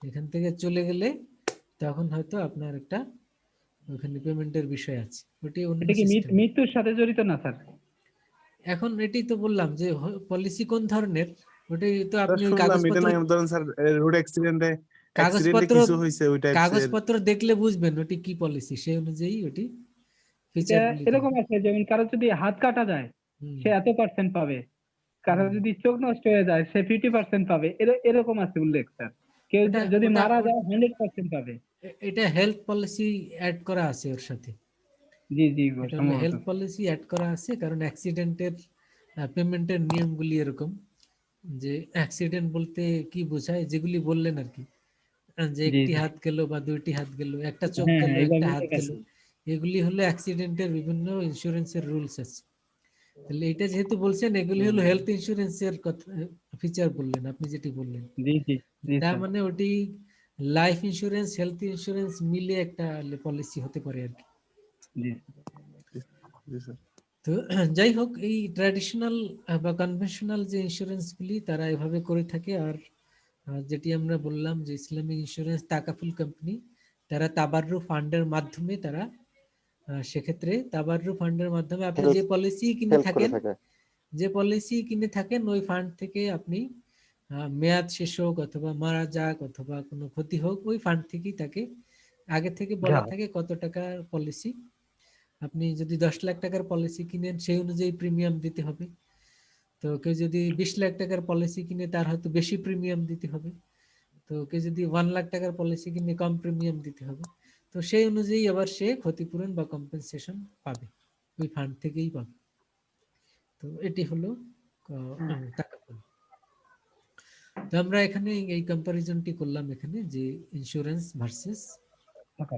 এখান থেকে চলে গেলে তখন হয়তো আপনার একটা ওখানে পেমেন্টের বিষয় আছে, ওটি অন্য এটা কি সিস্টেম। মৃত্যুর সাথে জড়িত না স্যার? এখন এটি তো বললাম যে পলিসি কোন ধরনের, ওটি তো স্যার আপনি ওই শুনলাম এটা কাগজপত্র, না, ধরেন স্যার রোড অ্যাক্সিডেন্টে কাগজপত্র কিছু হয়েছে ওই টাইপসের। কাগজপত্র দেখলে বুঝবেন ওটি কি পলিসি, সেই অনুযায়ী ওটি এটা ফিচার গুলি এরকম থাকবে। আছে, যেমন কারো যদি হাত কাটা যায় হুম, সে এত পার্সেন্ট পাবে, কারো হুম। যদি চোখ নষ্ট হয়ে যায় সে 50% পাবে, এরকম আছে উল্লেখ স্যার। কেউ ওটা যদি ওটা মারা ও- যায় 100% পাবে। এটা হেলথ পলিসি অ্যাড করা আছে ওর সাথে, জি জি এটা হলো সম্ভবত। হেলথ পলিসি অ্যাড করা আছে, কারণ অ্যাক্সিডেন্টের পেমেন্টের নিয়মগুলি এরকম, যে অ্যাক্সিডেন্ট বলতে কি বোঝায়, যেগুলি বললেন আর কি, যে জি একটি জি হাত গেল বা দুইটি হাত গেল, একটা চোখ হ্যাঁ গেল, হ্যাঁ এবার একটা হাত বুঝতে গেল, পারছি। এগুলি হলো অ্যাক্সিডেন্টের বিভিন্ন ইন্স্যুরেন্সের রুলস আছে। তাহলে এটা যেহেতু বলছেন এগুলি হলো হেলথ ইন্স্যুরেন্সের কথা, ফিচার বললেন আপনি যেটি বললেন, জি জি জি তার স্যার। মানে ওটি লাইফ ইন্স্যুরেন্স হেলথ ইন্স্যুরেন্স মিলে একটা পলিসি হতে পারে আর কি। জি জি স্যার। তো যাই হোক, এই ট্র্যাডিশনাল বা কনভেনশনাল যে ইন্স্যুরেন্স গুলি তারা এভাবে করে থাকে। আর যেটি আমরা বললাম যে ইসলামিক ইন্স্যুরেন্স তাকাফুল কোম্পানি, তারা তাবাররু ফান্ডের মাধ্যমে তারা সেক্ষেত্রে তাবাররু ফান্ডের মাধ্যমে আপনি যে পলিসি কিনে হেল্প করে থাকেন, থাকে। যে পলিসি কিনে থাকেন ওই ফান্ড থেকে আপনি মেয়াদ শেষ হোক অথবা মারা যাক অথবা কোনো ক্ষতি হোক, ওই ফান্ড থেকেই তাকে আগে থেকে বলা থাকে কত টাকার পলিসি। আপনি যদি 10 লাখ টাকার পলিসি কিনেন সেই অনুযায়ী প্রিমিয়াম দিতে হবে। তো কেউ যদি 20 লাখ টাকার পলিসি কিনে তার হয়তো বেশি প্রিমিয়াম দিতে হবে। তো কেউ যদি 1 লাখ টাকার পলিসি কিনে কম প্রিমিয়াম দিতে হবে। তো সেই অনুযায়ী আবার সে ক্ষতিপূরণ বা কম্পেনসেশন পাবে, ওই ফান্ড থেকেই পাবে। তো এটি হলো তাকাফুল। তো আমরা এখানে এই কম্পারিজনটি করলাম এখানে, যে ইন্স্যুরেন্স ভার্সেস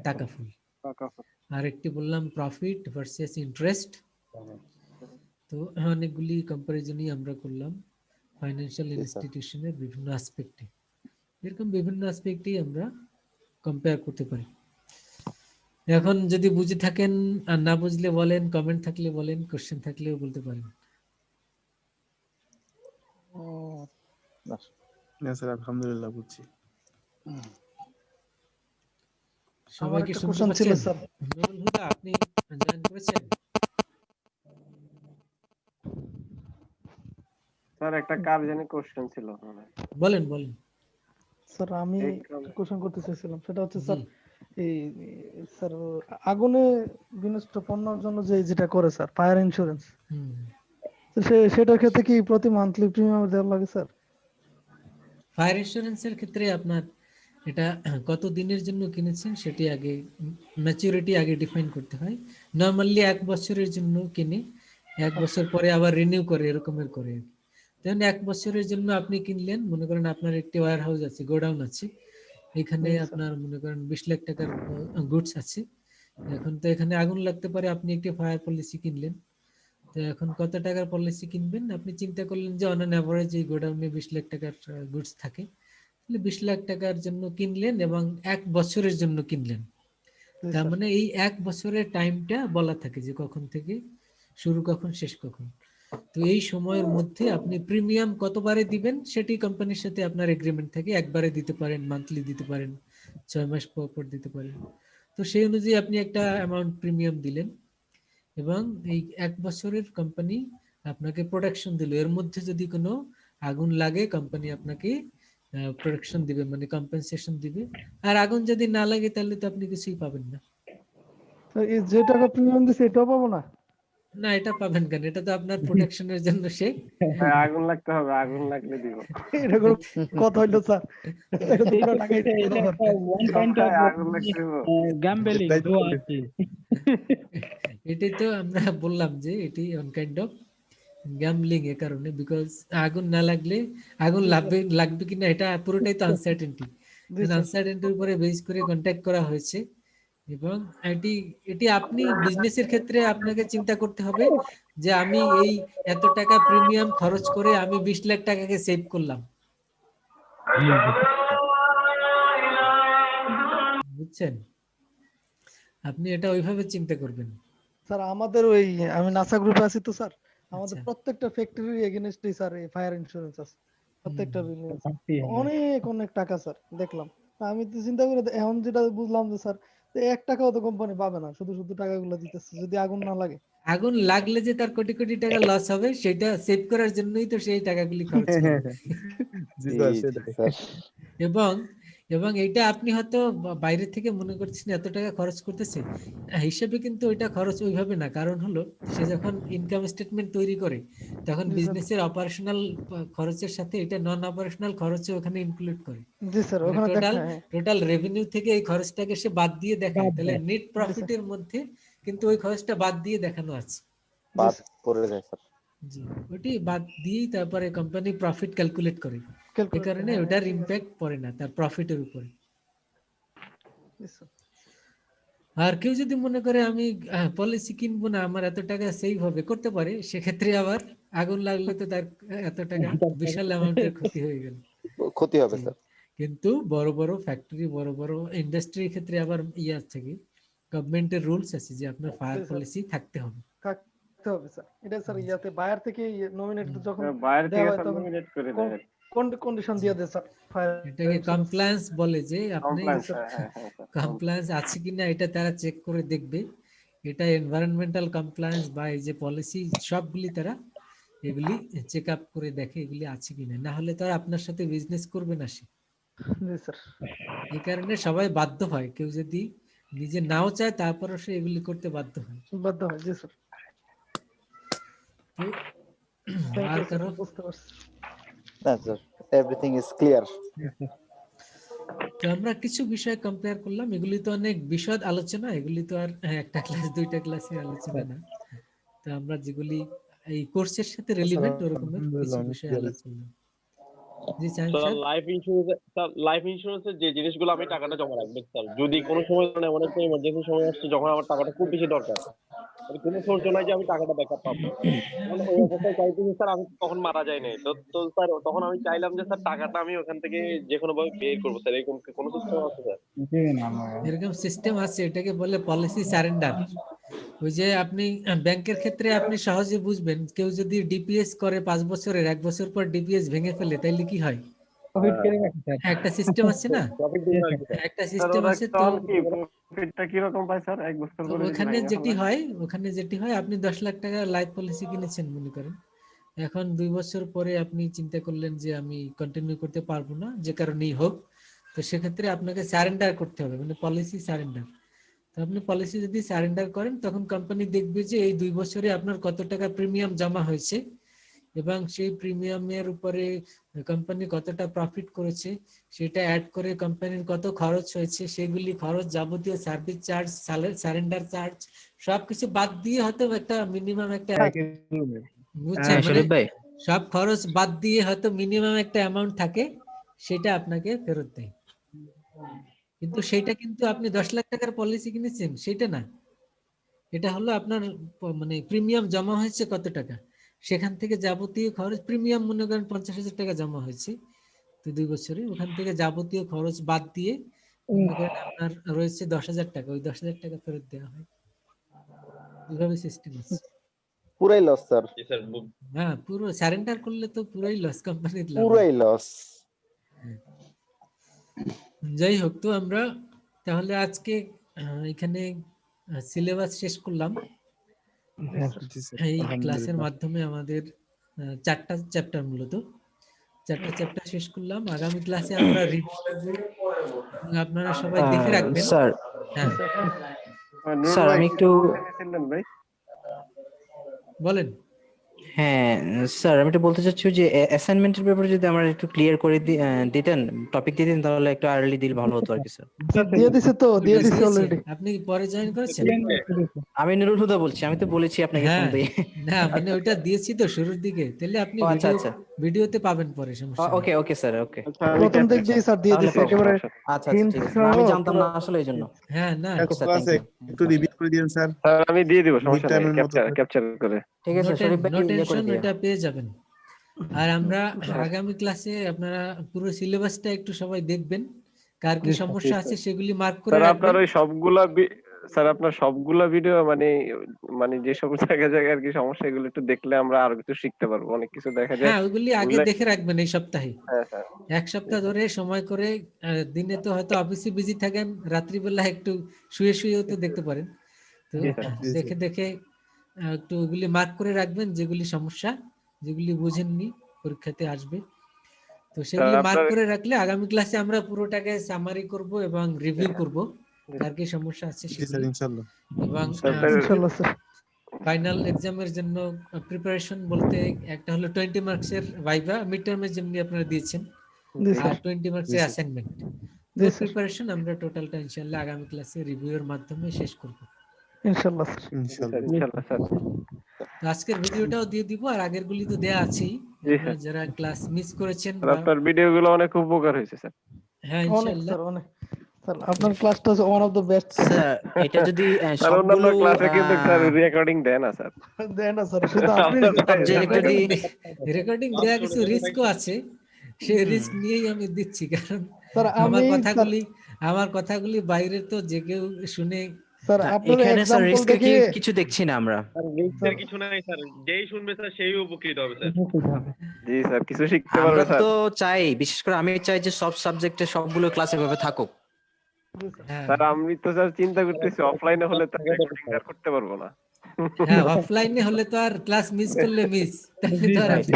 তাকাফুল। আর একটি বললাম প্রফিট ভার্সেস ইন্টারেস্ট। তো অনেকগুলি কম্পারিজনই আমরা করলাম ফাইন্যান্সিয়াল জি স্যার। ইনস্টিটিউশনের বিভিন্ন অ্যাসপেক্টে, এরকম বিভিন্ন অ্যাসপেক্টেই আমরা কম্পেয়ার করতে পারি। এখন যদি বুঝে থাকেন আর না বুঝলে বলেন, কমেন্ট থাকলে বলেন, কোশ্চেন থাকলেও বলতে পারেন। না, না স্যার, আলহামদুলিল্লাহ বুঝছি। সবাই কি একটা শুনতে কোশ্চেন ছিল পাচ্ছেন? স্যার। নুরুল হুদা, আপনি জয়েন করেছেন? স্যার একটা কার জানি কোশ্চেন ছিল মনে হয়। বলেন বলেন। স্যার আমি এই একটা কোশ্চেন করতে চাইছিলাম, সেটা হচ্ছে জি। স্যার এই স্যার আগুনে বিনষ্ট পণ্যের জন্য যেটা করে স্যার ফায়ার ইন্স্যুরেন্স, হুম। তো সেটার ক্ষেত্রে কি প্রতি মান্থলি প্রিমিয়াম দেওয়া লাগে স্যার? ফায়ার ইন্স্যুরেন্সের ক্ষেত্রে আপনার এটা কত দিনের জন্য কিনেছেন সেটি আগে, ম্যাচুরিটি আগে ডিফাইন করতে হয়। নর্মালি 1 বছরের জন্য কিনে 1 বছর পরে আবার রিনিউ করে, এরকমের করে। ধরুন 1 বছরের জন্য আপনি কিনলেন, মনে করেন আপনার একটি ওয়্যার হাউস আছে, গোডাউন আছে, এখানে জি স্যার। আপনার মনে করেন 20 লাখ টাকার গুডস আছে। এখন তো এখানে আগুন লাগতে পারে, আপনি একটি ফায়ার পলিসি কিনলেন। তো এখন কত টাকার পলিসি কিনবেন, আপনি চিন্তা করলেন যে অন অ্যাভারেজ এই গোডাউনে 20 লাখ টাকার গুডস থাকে, তাহলে 20 লাখ টাকার জন্য কিনলেন এবং 1 বছরের জন্য কিনলেন। জি তার স্যার। মানে এই 1 বছরের টাইমটা বলা থাকে যে কখন থেকে শুরু, কখন শেষ, কখন। তো এই সময়ের মধ্যে আপনি প্রিমিয়াম কতবারে দিবেন সেটি কোম্পানির সাথে আপনার এগ্রিমেন্ট থাকে, একবারে দিতে পারেন, মান্থলি দিতে পারেন, 6 মাস পর পর দিতে পারেন। তো সেই অনুযায়ী আপনি একটা অ্যামাউন্ট প্রিমিয়াম দিলেন এবং এই 1 বছরের কোম্পানি আপনাকে প্রোটেকশন দিল। এর মধ্যে যদি কোনো আগুন লাগে কোম্পানি আপনাকে প্রোটেকশন দিবে, মানে কম্পেনসেশন দিবে। আর আগুন যদি না লাগে তাহলে তো আপনি কিছুই পাবেন না। তো এই যে টাকা প্রিমিয়াম দিছে এটাও পাবো না? না, এটা পাবেন কেন? এটা তো আপনার প্রোটেকশনের জন্য সে। ভাই আগুন লাগতে হবে, আগুন লাগলে দিব। এটা কোনো কথা হইলো স্যার? এটা তো পুরো টাকাই এটা দিয়ে দেওয়া একটা দরকার। ওয়ান কাইন্ড অফ সপ্তাহে আগুন লাগতে দিব। গ্যাম্বলিং, এটাই তো জুয়া আর কি। এটাই তো আমরা বললাম যে এটি অন কাইন্ড অফ গ্যাম্বলিং, এ কারণে বিকজ আগুন না লাগলে, আগুন লাগবে কিনা এটা পুরোটাই তো আনসার্টেনটি। জি স্যার। আনসার্টেনটির উপরে বেস করে কন্ট্যাক্ট করা হয়েছে। এবং এটি এটি আপনি বিজনেসের ক্ষেত্রে আপনাকে চিন্তা করতে হবে যে আমি এই এত টাকা প্রিমিয়াম খরচ করে আমি 20 লাখ টাকাকে সেভ করলাম, বুঝছেন? আপনি এটা ওইভাবে চিন্তা করবেন। স্যার আমাদের ওই আমি নাসা গ্রুপে আছি তো স্যার, আমাদের আচ্ছা। প্রত্যেকটা ফ্যাক্টরির এগেইনস্টে স্যার এই ফায়ার ইন্স্যুরেন্স আছে প্রত্যেকটা বিল্ডিং। থাকতেই হবে। অনেক অনেক টাকা স্যার দেখলাম। তা আমি তো চিন্তা করে এখন যেটা বুঝলাম যে স্যার, যে 1 টাকাও তো কোম্পানি পাবে না, শুধু শুধু টাকাগুলো দিতেছে যদি আগুন না লাগে। আগুন লাগলে যে তার কোটি কোটি টাকা লস হবে সেটা সেভ করার জন্যই তো সেই টাকাগুলি খরচ করবে। জি জি স্যার, জি সেটাই। স্যার। এবং এবং এটা আপনি হয়তো বাইরে থেকে মনে করছেন এত টাকা খরচ করতেছে, হিসেবে কিন্তু ওইটা খরচ ওইভাবে না। কারণ হলো সে যখন ইনকাম স্টেটমেন্ট তৈরি করে তখন জি স্যার। বিজনেসের অপারেশনাল খরচের সাথে এটা নন অপারেশনাল খরচও ওখানে ইনক্লুড করে। জি স্যার মানে ওখানে টোটাল দেখা টোটাল রেভিনিউ থেকে এই খরচটাকে সে বাদ দিয়ে দেখায়, বাদ তাহলে দেয়। নেট প্রফিটের মধ্যে কিন্তু ওই খরচটা বাদ দিয়ে দেখানো আছে। বাদ পড়ে যায় স্যার। জি, ওটি বাদ দিয়েই তারপরে কোম্পানি প্রফিট ক্যালকুলেট করে। এই কারণে ওটার ইম্প্যাক্ট পড়ে না তার প্রফিটের উপরে। আর কেউ যদি মনে করে আমি পলিসি কিনবো না, আমার এত টাকা সেভ হবে, করতে পারে। সেক্ষেত্রে আবার আগুন লাগলে তো তার এত টাকা বিশাল অ্যামাউন্টের ক্ষতি হয়ে গেল। ক্ষতি হবে জি। স্যার। কিন্তু বড় বড় ফ্যাক্টরি, বড় বড় ইন্ডাস্ট্রির ক্ষেত্রে আবার ইয়ে আছে কি, গভর্নমেন্টের রুলস আছে যে আপনার ফায়ার জি, স্যার। পলিসি থাকতে হবে। থাকতে হবে স্যার। এটা স্যার ইয়াতে বায়ার থেকে নমিনেট যখন বাইরে দেওয়া থেকে হয় স্যার তখন নমিনেট করে দেয়। কোন কন্ডিশন দিয়ে দেয় স্যার ফায়ার এটাকে কমপ্লায়েন্স বলে, যে আপনি কমপ্লায়েন্স, হ্যাঁ হ্যাঁ হ্যাঁ স্যার। কমপ্লায়েন্স আছে কিনা এটা তারা চেক করে দেখবে। এটা এনভায়রনমেন্টাল কমপ্লায়েন্স বা এই যে পলিসি সবগুলি তারা এগুলি চেক আপ করে দেখে এগুলি আছে কিনা, না হলে তো আর আপনার সাথে বিজনেস করবে না সে। জি স্যার। এই কারণে সবাই বাধ্য হয়, কেউ যদি নিজে নাও চায় তারপরও সে এগুলি করতে বাধ্য হয়। বাধ্য হয়। জি স্যার। তো থ্যাংক আর ইউ স্যার, কারো, বুঝতে পারছি। না স্যার, এভরিথিং ইজ ক্লিয়ার। তো আমরা কিছু বিষয় কম্পেয়ার করলাম। এগুলি তো অনেক বিশদ আলোচনা, এগুলি তো আর একটা ক্লাস দুইটা ক্লাসের আলোচনা না। তো আমরা যেগুলি এই কোর্সের সাথে রিলেভেন্ট ওরকমের কিছু বিষয় আলোচনা। জি চান স্যার স্যার। লাইফ ইন্স্যুরেন্সের যে জিনিসগুলো আমি টাকাটা জমা রাখবো স্যার, যদি কোনো সময় মানে এমন একটা ইমার্জেন্সি সময় আসছে যখন আমার টাকাটা খুব বেশি দরকার, মানে কোনো সোর্স নাই যে আমি টাকাটা ব্যাকআপ পাবো, মানে ওই অবস্থায় চাইতেছি স্যার আমি তখন মারা যায় নাই, তো তো স্যার তখন আমি চাইলাম যে স্যার টাকাটা আমি ওখান থেকে যে কোনো ভাবে বের করবো স্যার, এরকম কি কোনো সিস্টেম আছে স্যার? জি না আমার এরকম সিস্টেম আছে, এটাকে বলে পলিসি সারেন্ডার। ওই যে আপনি ব্যাংকের ক্ষেত্রে আপনি সহজে বুঝবেন, কেউ যদি ডিপিএস করে 5 বছরের, 1 বছর পর ডিপিএস ভেঙে ফেলে, তাইলে কি হয়? প্রফিট করে রাখি স্যার। একটা সিস্টেম আছে না, প্রফিট দিয়ে রাখি স্যার। একটা স্যার সিস্টেম ওরা আছে। তো তখন কি প্রফিটটা কিরকম পায় স্যার 1 বছর তো পরে যদি ওখানে ভাঙে যেটি ফেলে? হয়, ওখানে যেটি হয়, আপনি 10 লাখ টাকা লাইফ পলিসি কিনেছেন মনে করেন, এখন 2 বছর পরে আপনি চিন্তা করলেন যে আমি কন্টিনিউ করতে পারবো না, যে কারণেই হোক, তো সেক্ষেত্রে আপনাকে সারেন্ডার করতে হবে, মানে পলিসি সারেন্ডার। তো আপনি পলিসি যদি সারেন্ডার করেন তখন কোম্পানি দেখবে যে এই 2 বছরে আপনার কত টাকা প্রিমিয়াম জমা হয়েছে এবং সেই প্রিমিয়ামের উপরে কোম্পানি কতটা প্রফিট করেছে সেটা অ্যাড করে কোম্পানির কত খরচ হয়েছে, সেগুলি খরচ, যাবতীয় সার্ভিস চার্জ, সারেন্ডার চার্জ সবকিছু বাদ দিয়ে হয়তো একটা মিনিমাম একটা, বুঝছেন, মানে সব খরচ বাদ দিয়ে হয়তো মিনিমাম একটা অ্যামাউন্ট থাকে, সেটা আপনাকে ফেরত দেয়। কিন্তু সেটা কিন্তু আপনি 10 লাখ টাকার পলিসি কিনেছেন সেটা না, এটা হলো আপনার মানে প্রিমিয়াম জমা হয়েছে কত টাকা, সেখান থেকে যাবতীয় খরচ, প্রিমিয়াম মনে করেন 50,000 টাকা জমা হয়েছে, তো 2 বছরে ওখান থেকে যাবতীয় খরচ বাদ দিয়ে মনে করেন আপনার রয়েছে 10,000 টাকা, ওই 10,000 টাকা ফেরত দেওয়া হয়। এইভাবে সিস্টেম আছে। পুরাই লস স্যার, জি স্যার। হ্যাঁ, পুরো সারেন্ডার করলে তো পুরোই লস, কোম্পানির লাভ। পুরাই লস। যাই হোক, তো আমরা তাহলে আজকে এখানে সিলেবাস শেষ করলাম। জি স্যার, এই ক্লাসের আলহামদুলিল্লাহ। মাধ্যমে আমাদের 4টা চ্যাপ্টার, মূলত 4টা চ্যাপ্টার শেষ করলাম। আগামী ক্লাসে আমরা রিভিউ করব এবং আপনারা সবাই দেখে রাখবেন। স্যার হ্যাঁ, নুরুল স্যার ভাই আমি কি একটু বলতেছিলেন ভাই? বলেন। হ্যাঁ স্যার আমি একটু বলতে চাচ্ছি যে অ্যাসাইনমেন্টের ব্যাপারে যদি আমরা একটু ক্লিয়ার করে দিতেন, টপিক দিতেন, তাহলে একটু আর্লি দিলে ভালো হতো আর কি স্যার। স্যার দিয়ে দিছে তো, দিয়ে দিছে দিয়েছি। অলরেডি। আপনি পরে জয়েন করেছেন? আমি নুরুল হুদা বলছি, আমি তো বলেছি আপনাকে ফোন হ্যাঁ, দিয়ে। না মানে ওইটা দিয়েছি তো শুরুর দিকে, তাহলে আপনি ও আচ্ছা আচ্ছা, ভিডিওতে পাবেন পরে, সমস্যা নেই। ওকে ওকে স্যার, ওকে। আচ্ছা আমি প্রথম দিক দিয়ে স্যার দিয়ে তাহলে দিছে পাবো। একেবারে আচ্ছা আচ্ছা হিন্ট ঠিক আছে, না, আমি সহ জানতাম পুরো। না আসলে এই জন্য। হ্যাঁ, না ওকে স্যার, থ্যাংক আছে, ইউ। একটু রিভিউ করে দিন স্যার, স্যার আমি দিয়ে দিব, মিড সমস্যা নেই, টাইমের মতো করে। ক্যাপচার করে। ঠিক আছে শরীফ ভাই, নো ইয়ে করে টেনশন, দিও। ওইটা পেয়ে যাবেন। আর আমরা আগামী ক্লাসে আপনারা পুরো সিলেবাসটা একটু সবাই দেখবেন, কার কি সমস্যা আছে সেগুলি মার্ক করে স্যার আপনার রাখবেন। ওই সবগুলা স্যার আপনার সবগুলা ভিডিও মানে মানে যে সব জায়গায় আর কি সমস্যা, এগুলো একটু দেখলে আমরা আরো কিছু শিখতে পারবো, অনেক কিছু দেখা যায়। হ্যাঁ, ওইগুলি আগে বুঝলে? দেখে রাখবেন এই সপ্তাহে। হ্যাঁ স্যার। এক সপ্তাহ ধরে সময় করে, দিনে তো হয়তো অফিসে বিজি থাকেন, রাত্রিবেলা একটু শুয়ে শুয়েও তো দেখতে পারেন। তো জি স্যার। জি, দেখে দেখে একটু ওগুলি মার্ক করে রাখবেন, যেগুলি সমস্যা, যেগুলি বুঝেননি পরীক্ষাতে আসবে। তো সেগুলি মার্ক আপনার করে রাখলে আগামী ক্লাসে আমরা পুরোটাকে সামারি করব এবং রিভিউ করব, কার কি সমস্যা আছে জি স্যার, সেগুলি। ইনশাল্লাহ। এবং ইনশাআল্লাহ স্যার। ফাইনাল এক্সামের জন্য প্রিপারেশন বলতে একটা হলো 20 মার্কসের ভাইভা, মিড টার্মে যেমনি আপনারা দিয়েছেন, জি আর স্যার। 20 জি মার্কসের স্যার। অ্যাসাইনমেন্ট। জি পুরো স্যার। প্রিপারেশন আমরা টোটালটা ইনশাআল্লাহ আগামী ক্লাসে রিভিউয়ের মাধ্যমে শেষ করব। ইনশাআল্লাহ স্যার। ইনশাল্লাহ। ইনশাআল্লাহ স্যার। তো আজকের ভিডিওটাও দিয়ে দিব, আর আগের গুলি তো দেয়া আছেই। জি আপনারা স্যার। যারা ক্লাস মিস করেছেন স্যার বা, আপনার ভিডিও গুলো অনেক উপকার হয়েছে স্যার। হ্যাঁ অনেক ইনশাআল্লাহ। স্যার, অনেক স্যার। আপনার ক্লাসটা হচ্ছে one of the best sir. Sir এটা যদি স্যার অন্যান্য সবগুলো ক্লাসে কিন্তু স্যার রেকর্ডিং দেয় না স্যার। দেয় না স্যার, শুধু আপনি সাবজেক্ট যদি রেকর্ডিং দেয়া কিছু রিস্কও আছে, সেই রিস্ক নিয়েই আমি দিচ্ছি, কারণ স্যার আমার আমি কথাগুলি বাইরে তো যে কেউ শুনে। স্যার না, আপনার এখানে স্যার এক্সাম্পল রিস্কের দেখে কিছু দেখছি না আমরা। রিস্কের কিছু নাই স্যার, যেই শুনবে স্যার সেই উপকৃত হবে স্যার। জি স্যার, কিছু শিখতে আমরা পারবে স্যার। তো চাই, বিশেষ করে আমি চাই যে সব সাবজেক্টে সবগুলো ক্লাস এভাবে থাকুক। হ্যাঁ, স্যার আমি তো স্যার চিন্তা করতেছি অফলাইনে হলে তো রেকর্ডিং আর করতে পারবো না। হ্যাঁ, অফলাইনে হলে তো আর ক্লাস মিস করলে মিস, তাহলে তো আর আপনি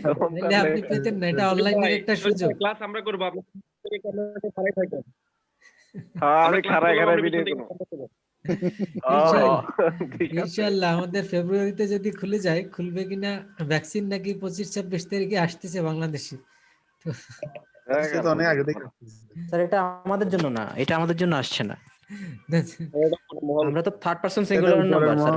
তখন তাহলে আপনি পেতেন না, এটা অনলাইনের একটা সুযোগ। ক্লাস আমরা করব, আপনি খারাই থাকেন। হ্যাঁ, আমি আমরা ক্লাস খাড়ায় করব, খাড়ায় আপনি ভিডিও পিছন থেকে করবো। কথা বলবেন। ইনশাআল্লাহ, ঠিক আছে। ইনশাআল্লাহ আমাদের ফেব্রুয়ারিতে যদি খুলে যায়, খুলবে কিনা, ভ্যাকসিন নাকি 25-26 তারিখে আসতেছে বাংলাদেশে। তো সে তো অনেক আগে থেকে। স্যার এটা আমাদের জন্য না, এটা আমাদের জন্য আসছে না। আমরা তো থার্ড পারসন সিঙ্গুলার উপরের নাম্বার স্যার।